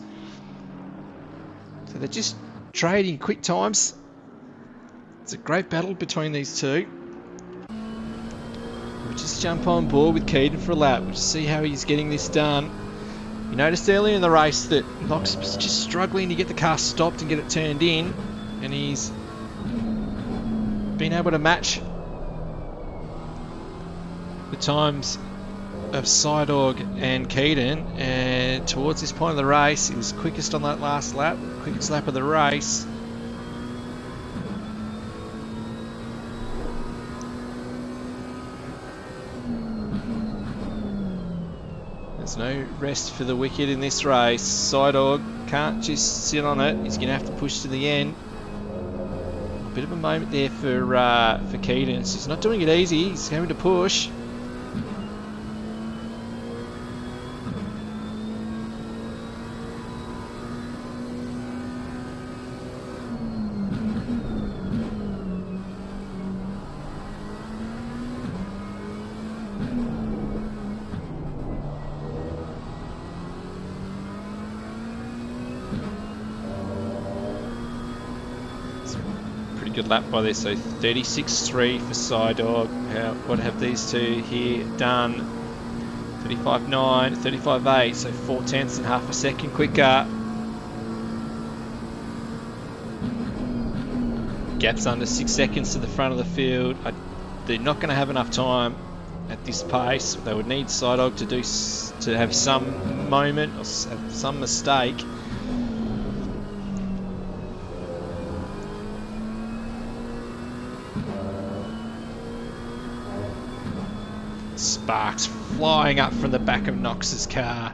So they're just trading quick times. It's a great battle between these two. We'll just jump on board with Keaton for a lap. We'll just see how he's getting this done. You noticed earlier in the race that Knox was just struggling to get the car stopped and get it turned in, and he's been able to match the times of Sidog and Keaton, and towards this point of the race he was quickest on that last lap, quickest lap of the race. There's no rest for the wicked in this race. Sidog can't just sit on it, he's going to have to push to the end. A bit of a moment there for Keaton. He's not doing it easy, he's having to push. Good lap by this, so 36.3 for Sidog. What have these two here done? 35.9, 35.8, so 0.4 and half a second quicker. Gap's under 6 seconds to the front of the field. They're not going to have enough time at this pace. They would need Sidog to have some moment or have some mistake. Sparks flying up from the back of Knox's car.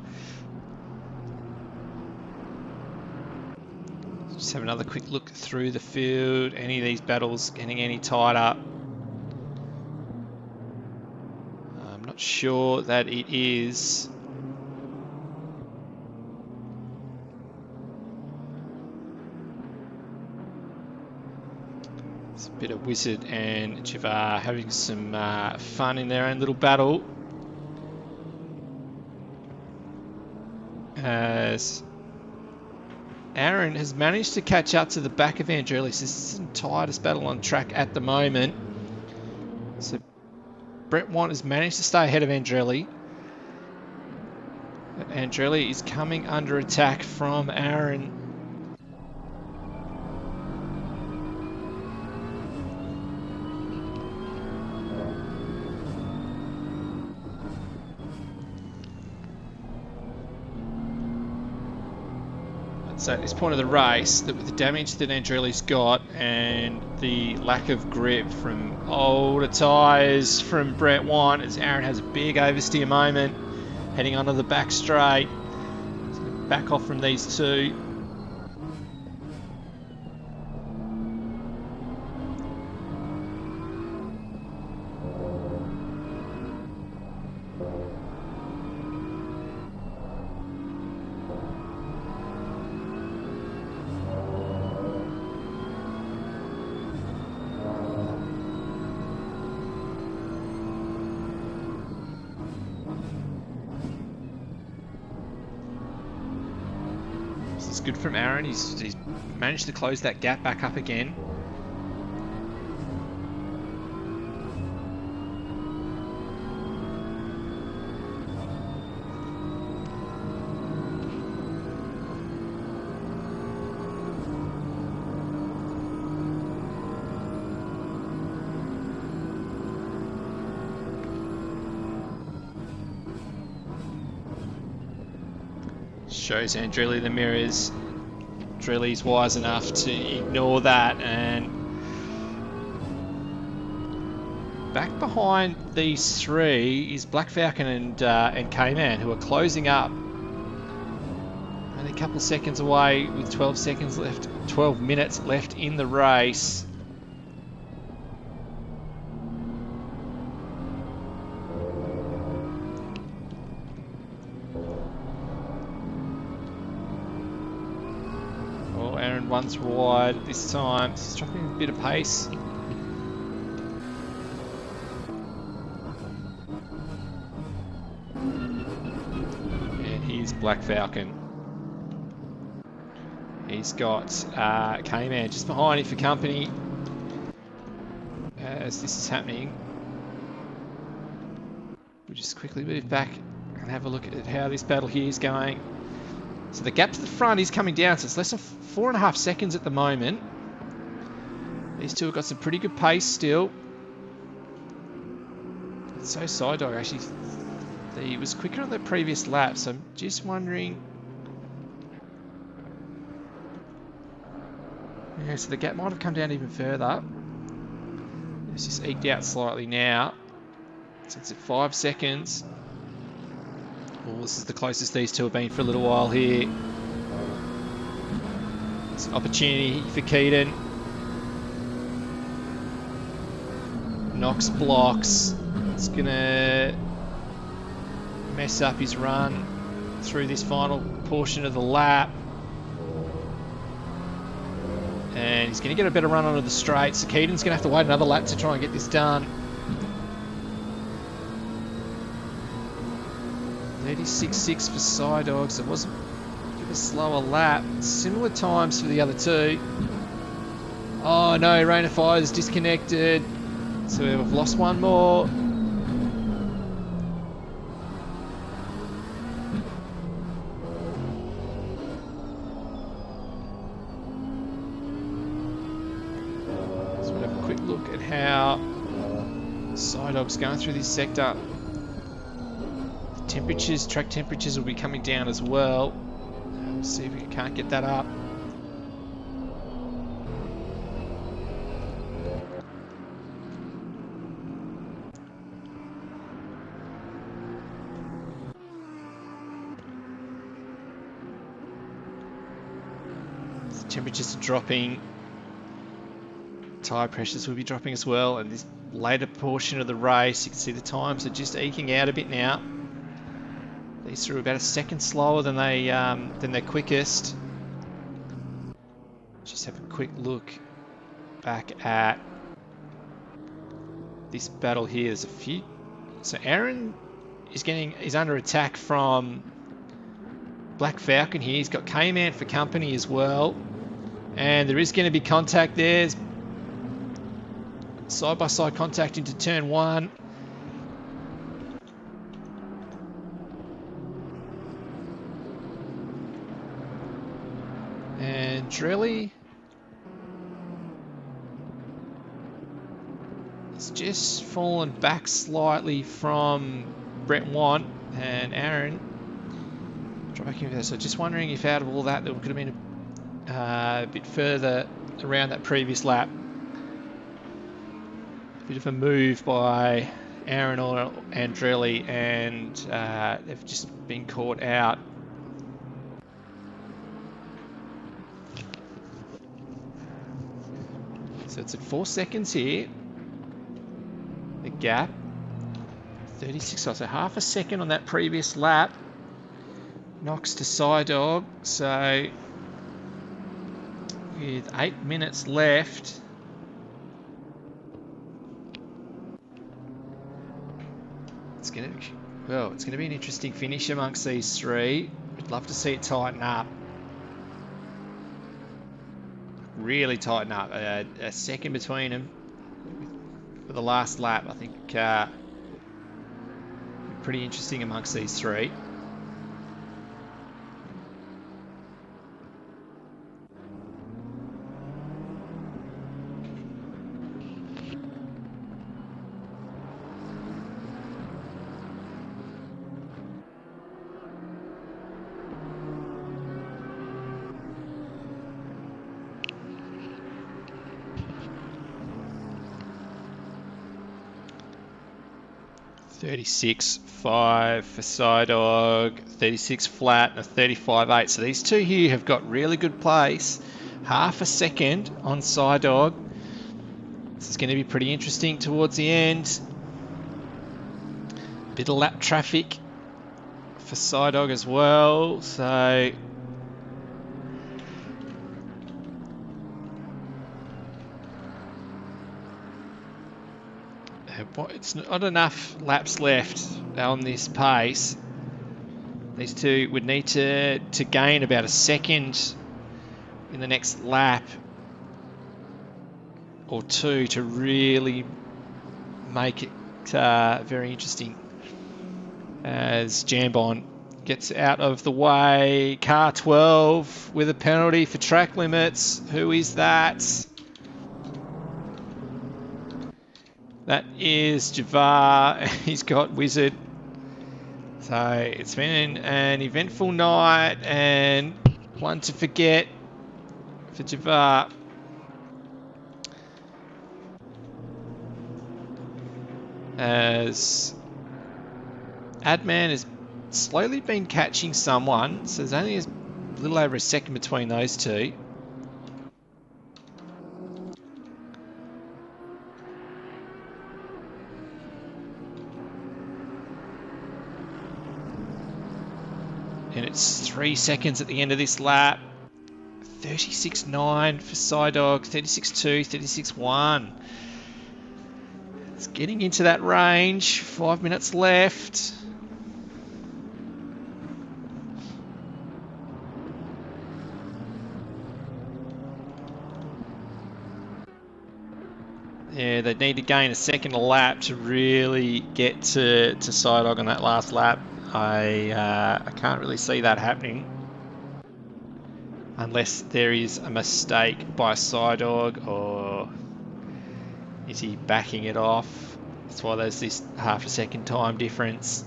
Just have another quick look through the field. Any of these battles getting any tighter? I'm not sure that it is. It's a bit of Wizard and Javar having some fun in their own little battle. As Aaron has managed to catch up to the back of Andretti. This is the tightest battle on track at the moment. So Brett Want has managed to stay ahead of Andretti. Andretti is coming under attack from Aaron. So at this point of the race, with the damage that Andretti's got and the lack of grip from older tyres from Brett Want, as Aaron has a big oversteer moment, heading onto the back straight. He's going to back off from these two. It's good from Aaron. He's managed to close that gap back up again. Shows Andretti the mirrors. Andretti's wise enough to ignore that, and back behind these three is Black Falcon and K-Man, who are closing up. Only a couple of seconds away with 12 seconds left, 12 minutes left in the race. Oh, Aaron one's wide this time. He's dropping a bit of pace. And here's Black Falcon. He's got K-Man just behind him for company as this is happening. We'll just quickly move back and have a look at how this battle here is going. So the gap to the front is coming down, so it's less than 4.5 seconds at the moment. These two have got some pretty good pace still. It's so Side Dog actually, he was quicker on the previous lap, so I'm just wondering. Yeah, so the gap might have come down even further. It's just eked out slightly now. So it's at 5 seconds. Oh, this is the closest these two have been for a little while here. It's an opportunity for Keaton. Knox blocks. It's gonna mess up his run through this final portion of the lap. And he's going to get a better run onto the straight, so Keaton's going to have to wait another lap to try and get this done. 36.6 for Side Dog, so it was a bit of a slower lap. Similar times for the other two. Oh no, Rain of Fire is disconnected, so we've lost one more. Look at how Side Dog's going through this sector. The temperatures, track temperatures will be coming down as well. We'll see if we can't get that up. The temperatures are dropping. Tyre pressures will be dropping as well, and this later portion of the race, you can see the times are just eking out a bit now. These two are about a second slower than their quickest. Just have a quick look back at this battle here. There's a few. So Aaron is under attack from Black Falcon here. He's got K-Man for company as well, and there is going to be contact there. Side-by-side contact into turn 1. And Drelly has just fallen back slightly from Brett Want, and Aaron dropping there. So just wondering if out of all that, there could have been a bit further around that previous lap. Bit of a move by Aaron or Andrelli, and they've just been caught out. So it's at 4 seconds here. The gap, 36, so half a second on that previous lap. Knocks to Side Dog, so with 8 minutes left. It's going to be an interesting finish amongst these three. We'd love to see it tighten up. Really tighten up. A second between them for the last lap, I think. Pretty interesting amongst these three. $36.5 for Side Dog, 36 flat, and a 35.8. So these two here have got really good place. Half a second on Side Dog. This is going to be pretty interesting towards the end. Bit of lap traffic for Side Dog as well. So It's not enough laps left on this pace. These two would need to gain about a second in the next lap or two to really make it very interesting. As Jambon gets out of the way, car 12 with a penalty for track limits. Who is that? That is Javar. He's got Wizard. So it's been an eventful night and one to forget for Javar. As Adman has slowly been catching someone, so there's only a little over a second between those two. And it's 3 seconds at the end of this lap. 36.9 for Psydog, 36.2, 36.1. It's getting into that range. 5 minutes left. Yeah, they need to gain a second lap to really get to Psydog on that last lap. I can't really see that happening unless there is a mistake by Psydog, or is he backing it off? That's why there's this half a second time difference.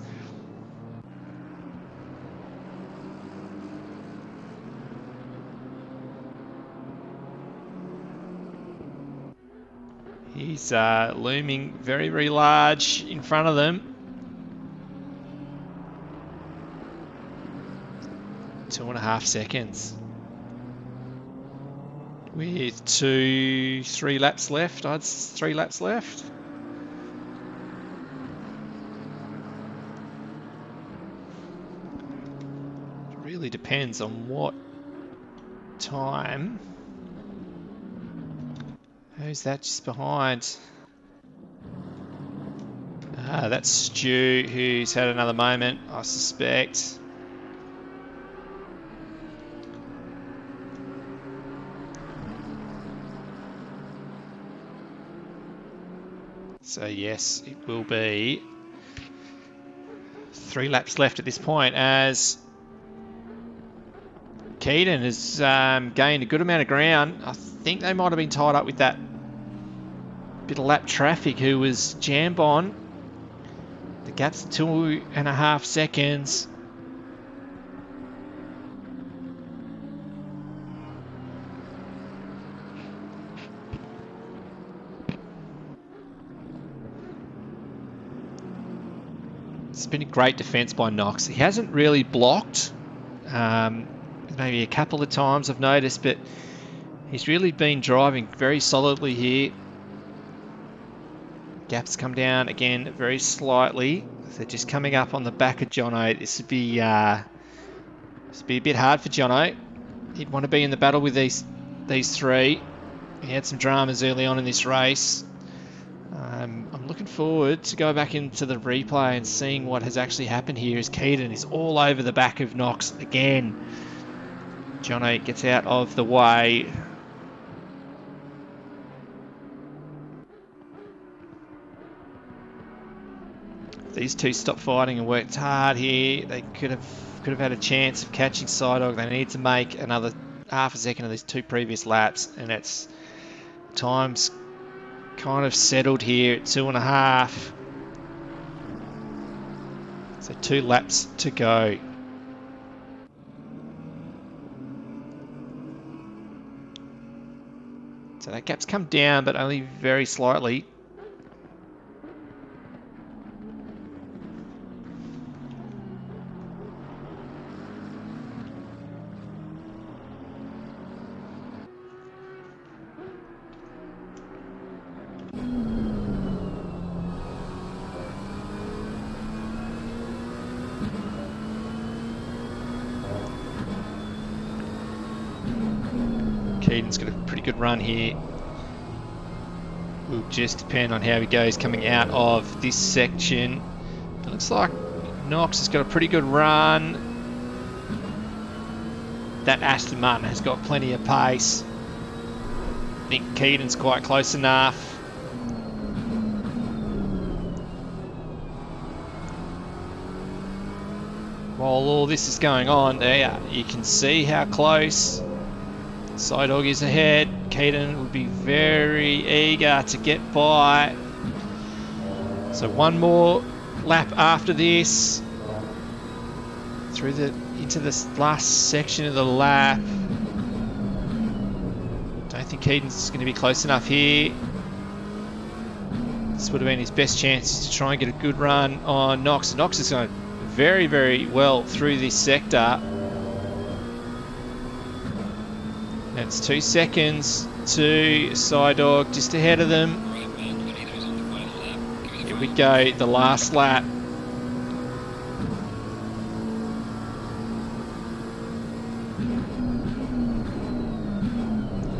He's looming very, very large in front of them. 2.5 seconds. With 3 laps left. I'd 3 laps left. It really depends on what time. Who's that just behind? That's Stu, who's had another moment, I suspect. So yes, it will be 3 laps left at this point, as Keaton has gained a good amount of ground. I think they might have been tied up with that bit of lap traffic who was Jambon. The gap's 2.5 seconds. It's been a great defense by Knox. He hasn't really blocked. Maybe a couple of times I've noticed, but he's really been driving very solidly here. Gaps come down again very slightly. They're just coming up on the back of Jono. This would be a bit hard for Jono. He'd want to be in the battle with these three. He had some dramas early on in this race. I'm looking forward to go back into the replay and seeing what has actually happened here, as Keaton is all over the back of Knox again. Jono gets out of the way. These two stopped fighting and worked hard here. They could have had a chance of catching Psydog. They need to make another half a second of these 2 previous laps, and it's time's kind of settled here at 2.5. So 2 laps to go. So that gap's come down, but only very slightly. Keaton's got a pretty good run here. Will just depend on how he goes coming out of this section. It looks like Knox has got a pretty good run. That Aston Martin has got plenty of pace. I think Keaton's quite close enough. While all this is going on, there you can see how close Sidog is ahead. Keaton would be very eager to get by. So one more lap after this, into this last section of the lap. Don't think Keaton's going to be close enough here. This would have been his best chance to try and get a good run on Knox. Knox is going very, very well through this sector. That's 2 seconds to Sidog just ahead of them. Here we go, the last lap.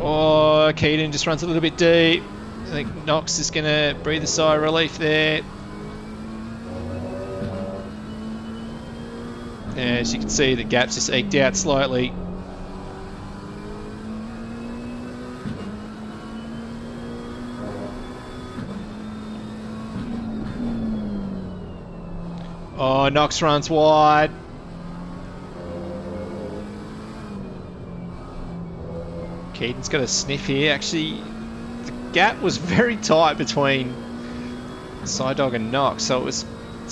Oh, Keaton just runs a little bit deep. I think Knox is going to breathe a sigh of relief there. As you can see, the gap's just eked out slightly. Oh, Knox runs wide. Keaton's got a sniff here. Actually, the gap was very tight between Sidog and Knox, so it's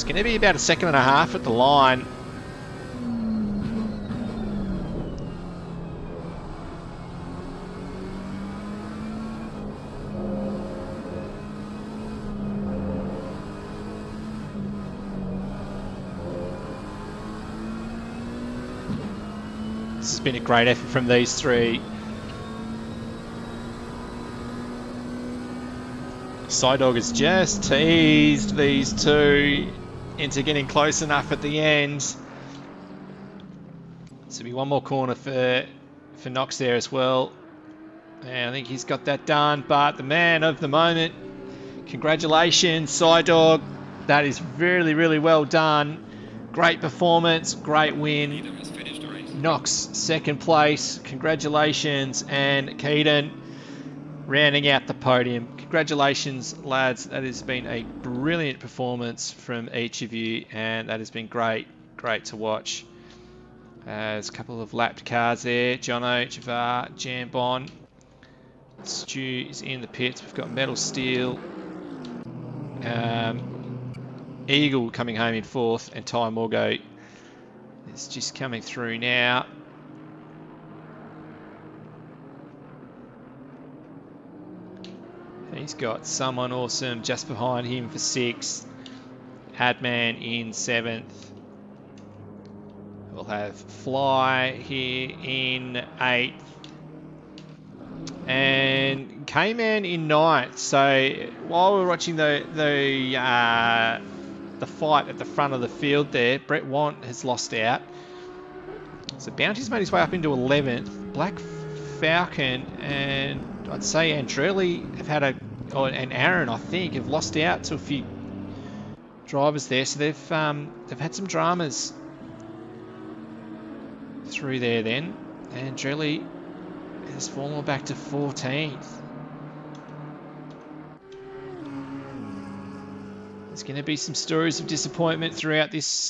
going to be about 1.5 seconds at the line. This has been a great effort from these three. Sidog has just teased these two into getting close enough at the end. So there'll be one more corner for Knox there as well. And I think he's got that done, but the man of the moment, congratulations Sidog. That is really, really well done. Great performance, great win. Knox, second place, congratulations, and Keaton rounding out the podium. Congratulations, lads. That has been a brilliant performance from each of you, and that has been great to watch. There's a couple of lapped cars there. Jono, Javar, Jambon. Stu is in the pits. We've got Metal Steel. Eagle coming home in 4th, and Ty Morgo is just coming through now. He's got someone awesome just behind him for 6th. Hadman in 7th. We'll have Fly here in 8th. And K-Man in 9th. So while we're watching the fight at the front of the field there, Brett Want has lost out. So Bounty's made his way up into 11th. Black Falcon and I'd say Andrelli have had and Aaron, I think, have lost out to a few drivers there. So they've had some dramas through there then. Andrelli has fallen back to 14th. There's going to be some stories of disappointment throughout this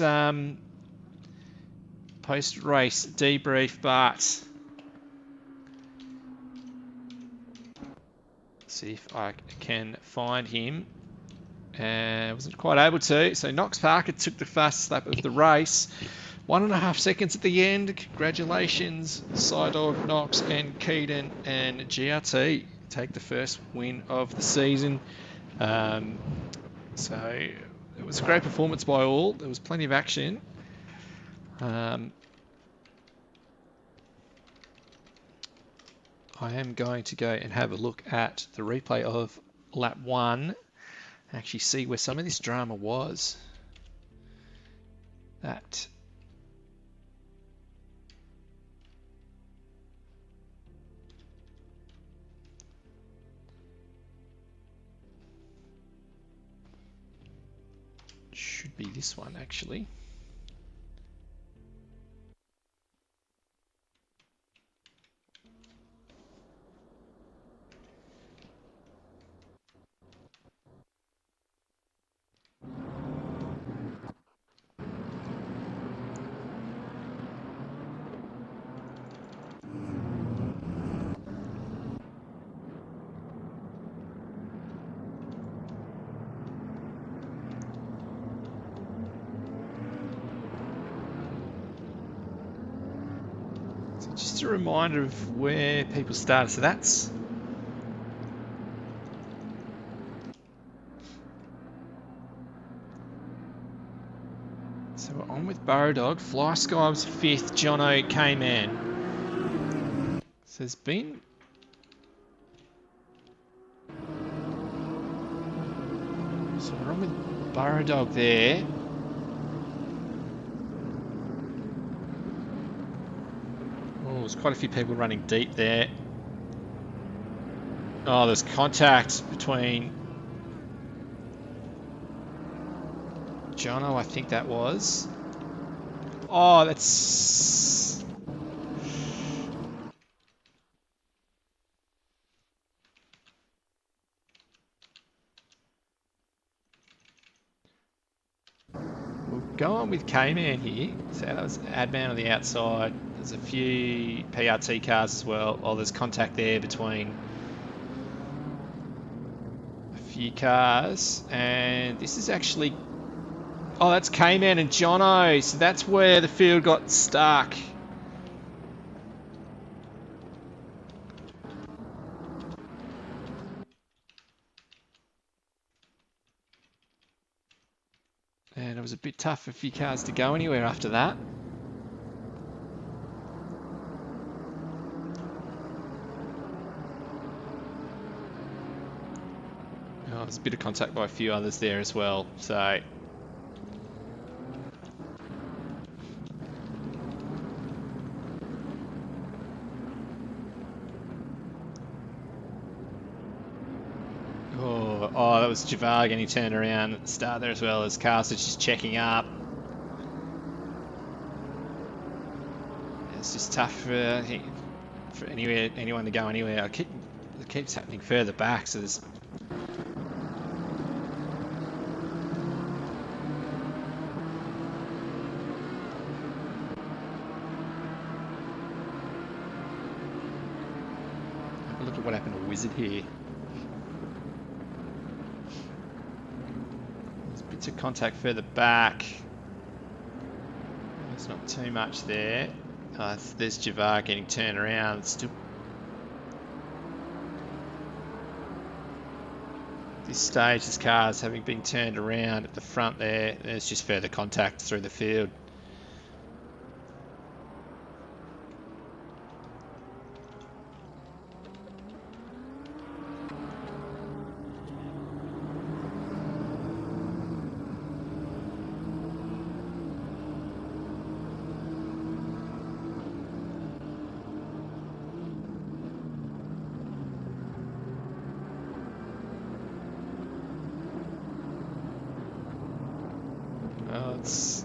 post-race debrief, but see if I can find him. Wasn't quite able to. So Knox Parker took the fastest lap of the race. 1.5 seconds at the end. Congratulations, Sidog, Knox, and Keaton and GRT take the first win of the season. So it was a great performance by all. There was plenty of action. I am going to go and have a look at the replay of lap 1. Actually see where some of this drama was. That be this one actually. Just a reminder of where people started. So that's... So we're on with Burrow Dog. Fly Sky was 5th. Jono K-Man. So there's been... So we're on with Burrow Dog there. There's quite a few people running deep there. Oh, there's contact between Jono, I think that was. Oh, that's... We'll go on with K-Man here. So that was Adman on the outside. There's a few PRT cars as well. Oh, there's contact there between a few cars. And this is actually... Oh, that's K-Man and Jono. So that's where the field got stuck. And it was a bit tough for a few cars to go anywhere after that. Oh, there's a bit of contact by a few others there as well. So... Oh, that was Javar getting turned around at the start there as well as cars are just checking up. It's just tough for anyone to go anywhere. It keeps happening further back, so there's... Have a look at what happened to Wizard here. To contact further back. There's not too much there. There's Javar getting turned around. Still, this stage, his cars having been turned around at the front there. There's just further contact through the field. It's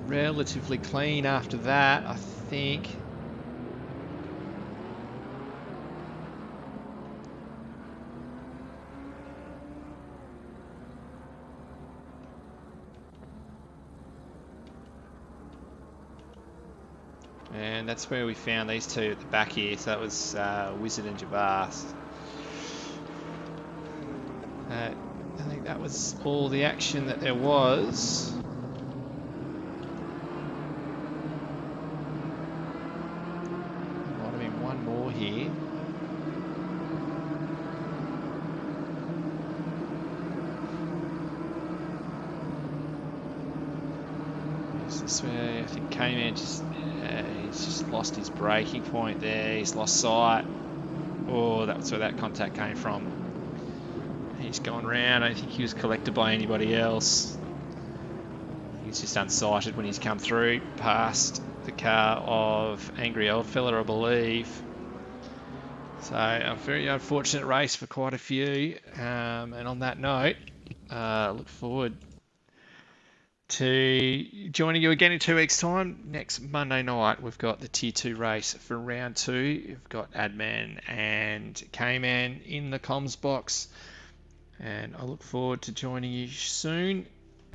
relatively clean after that, I think. And that's where we found these two at the back here. So that was Wizard and Javar. I think that was all the action that there was. Might have been one more here. Is this where I think K-Man he's just lost his braking point there. He's lost sight. Oh, that's where that contact came from. He's gone round. I don't think he was collected by anybody else. He's just unsighted when he's come through past the car of Angry Old Fella, I believe. So a very unfortunate race for quite a few. And on that note, Look forward to joining you again in 2 weeks' time. Next Monday night, we've got the Tier 2 race for round two. We've got Adman and K-Man in the comms box. And I look forward to joining you soon.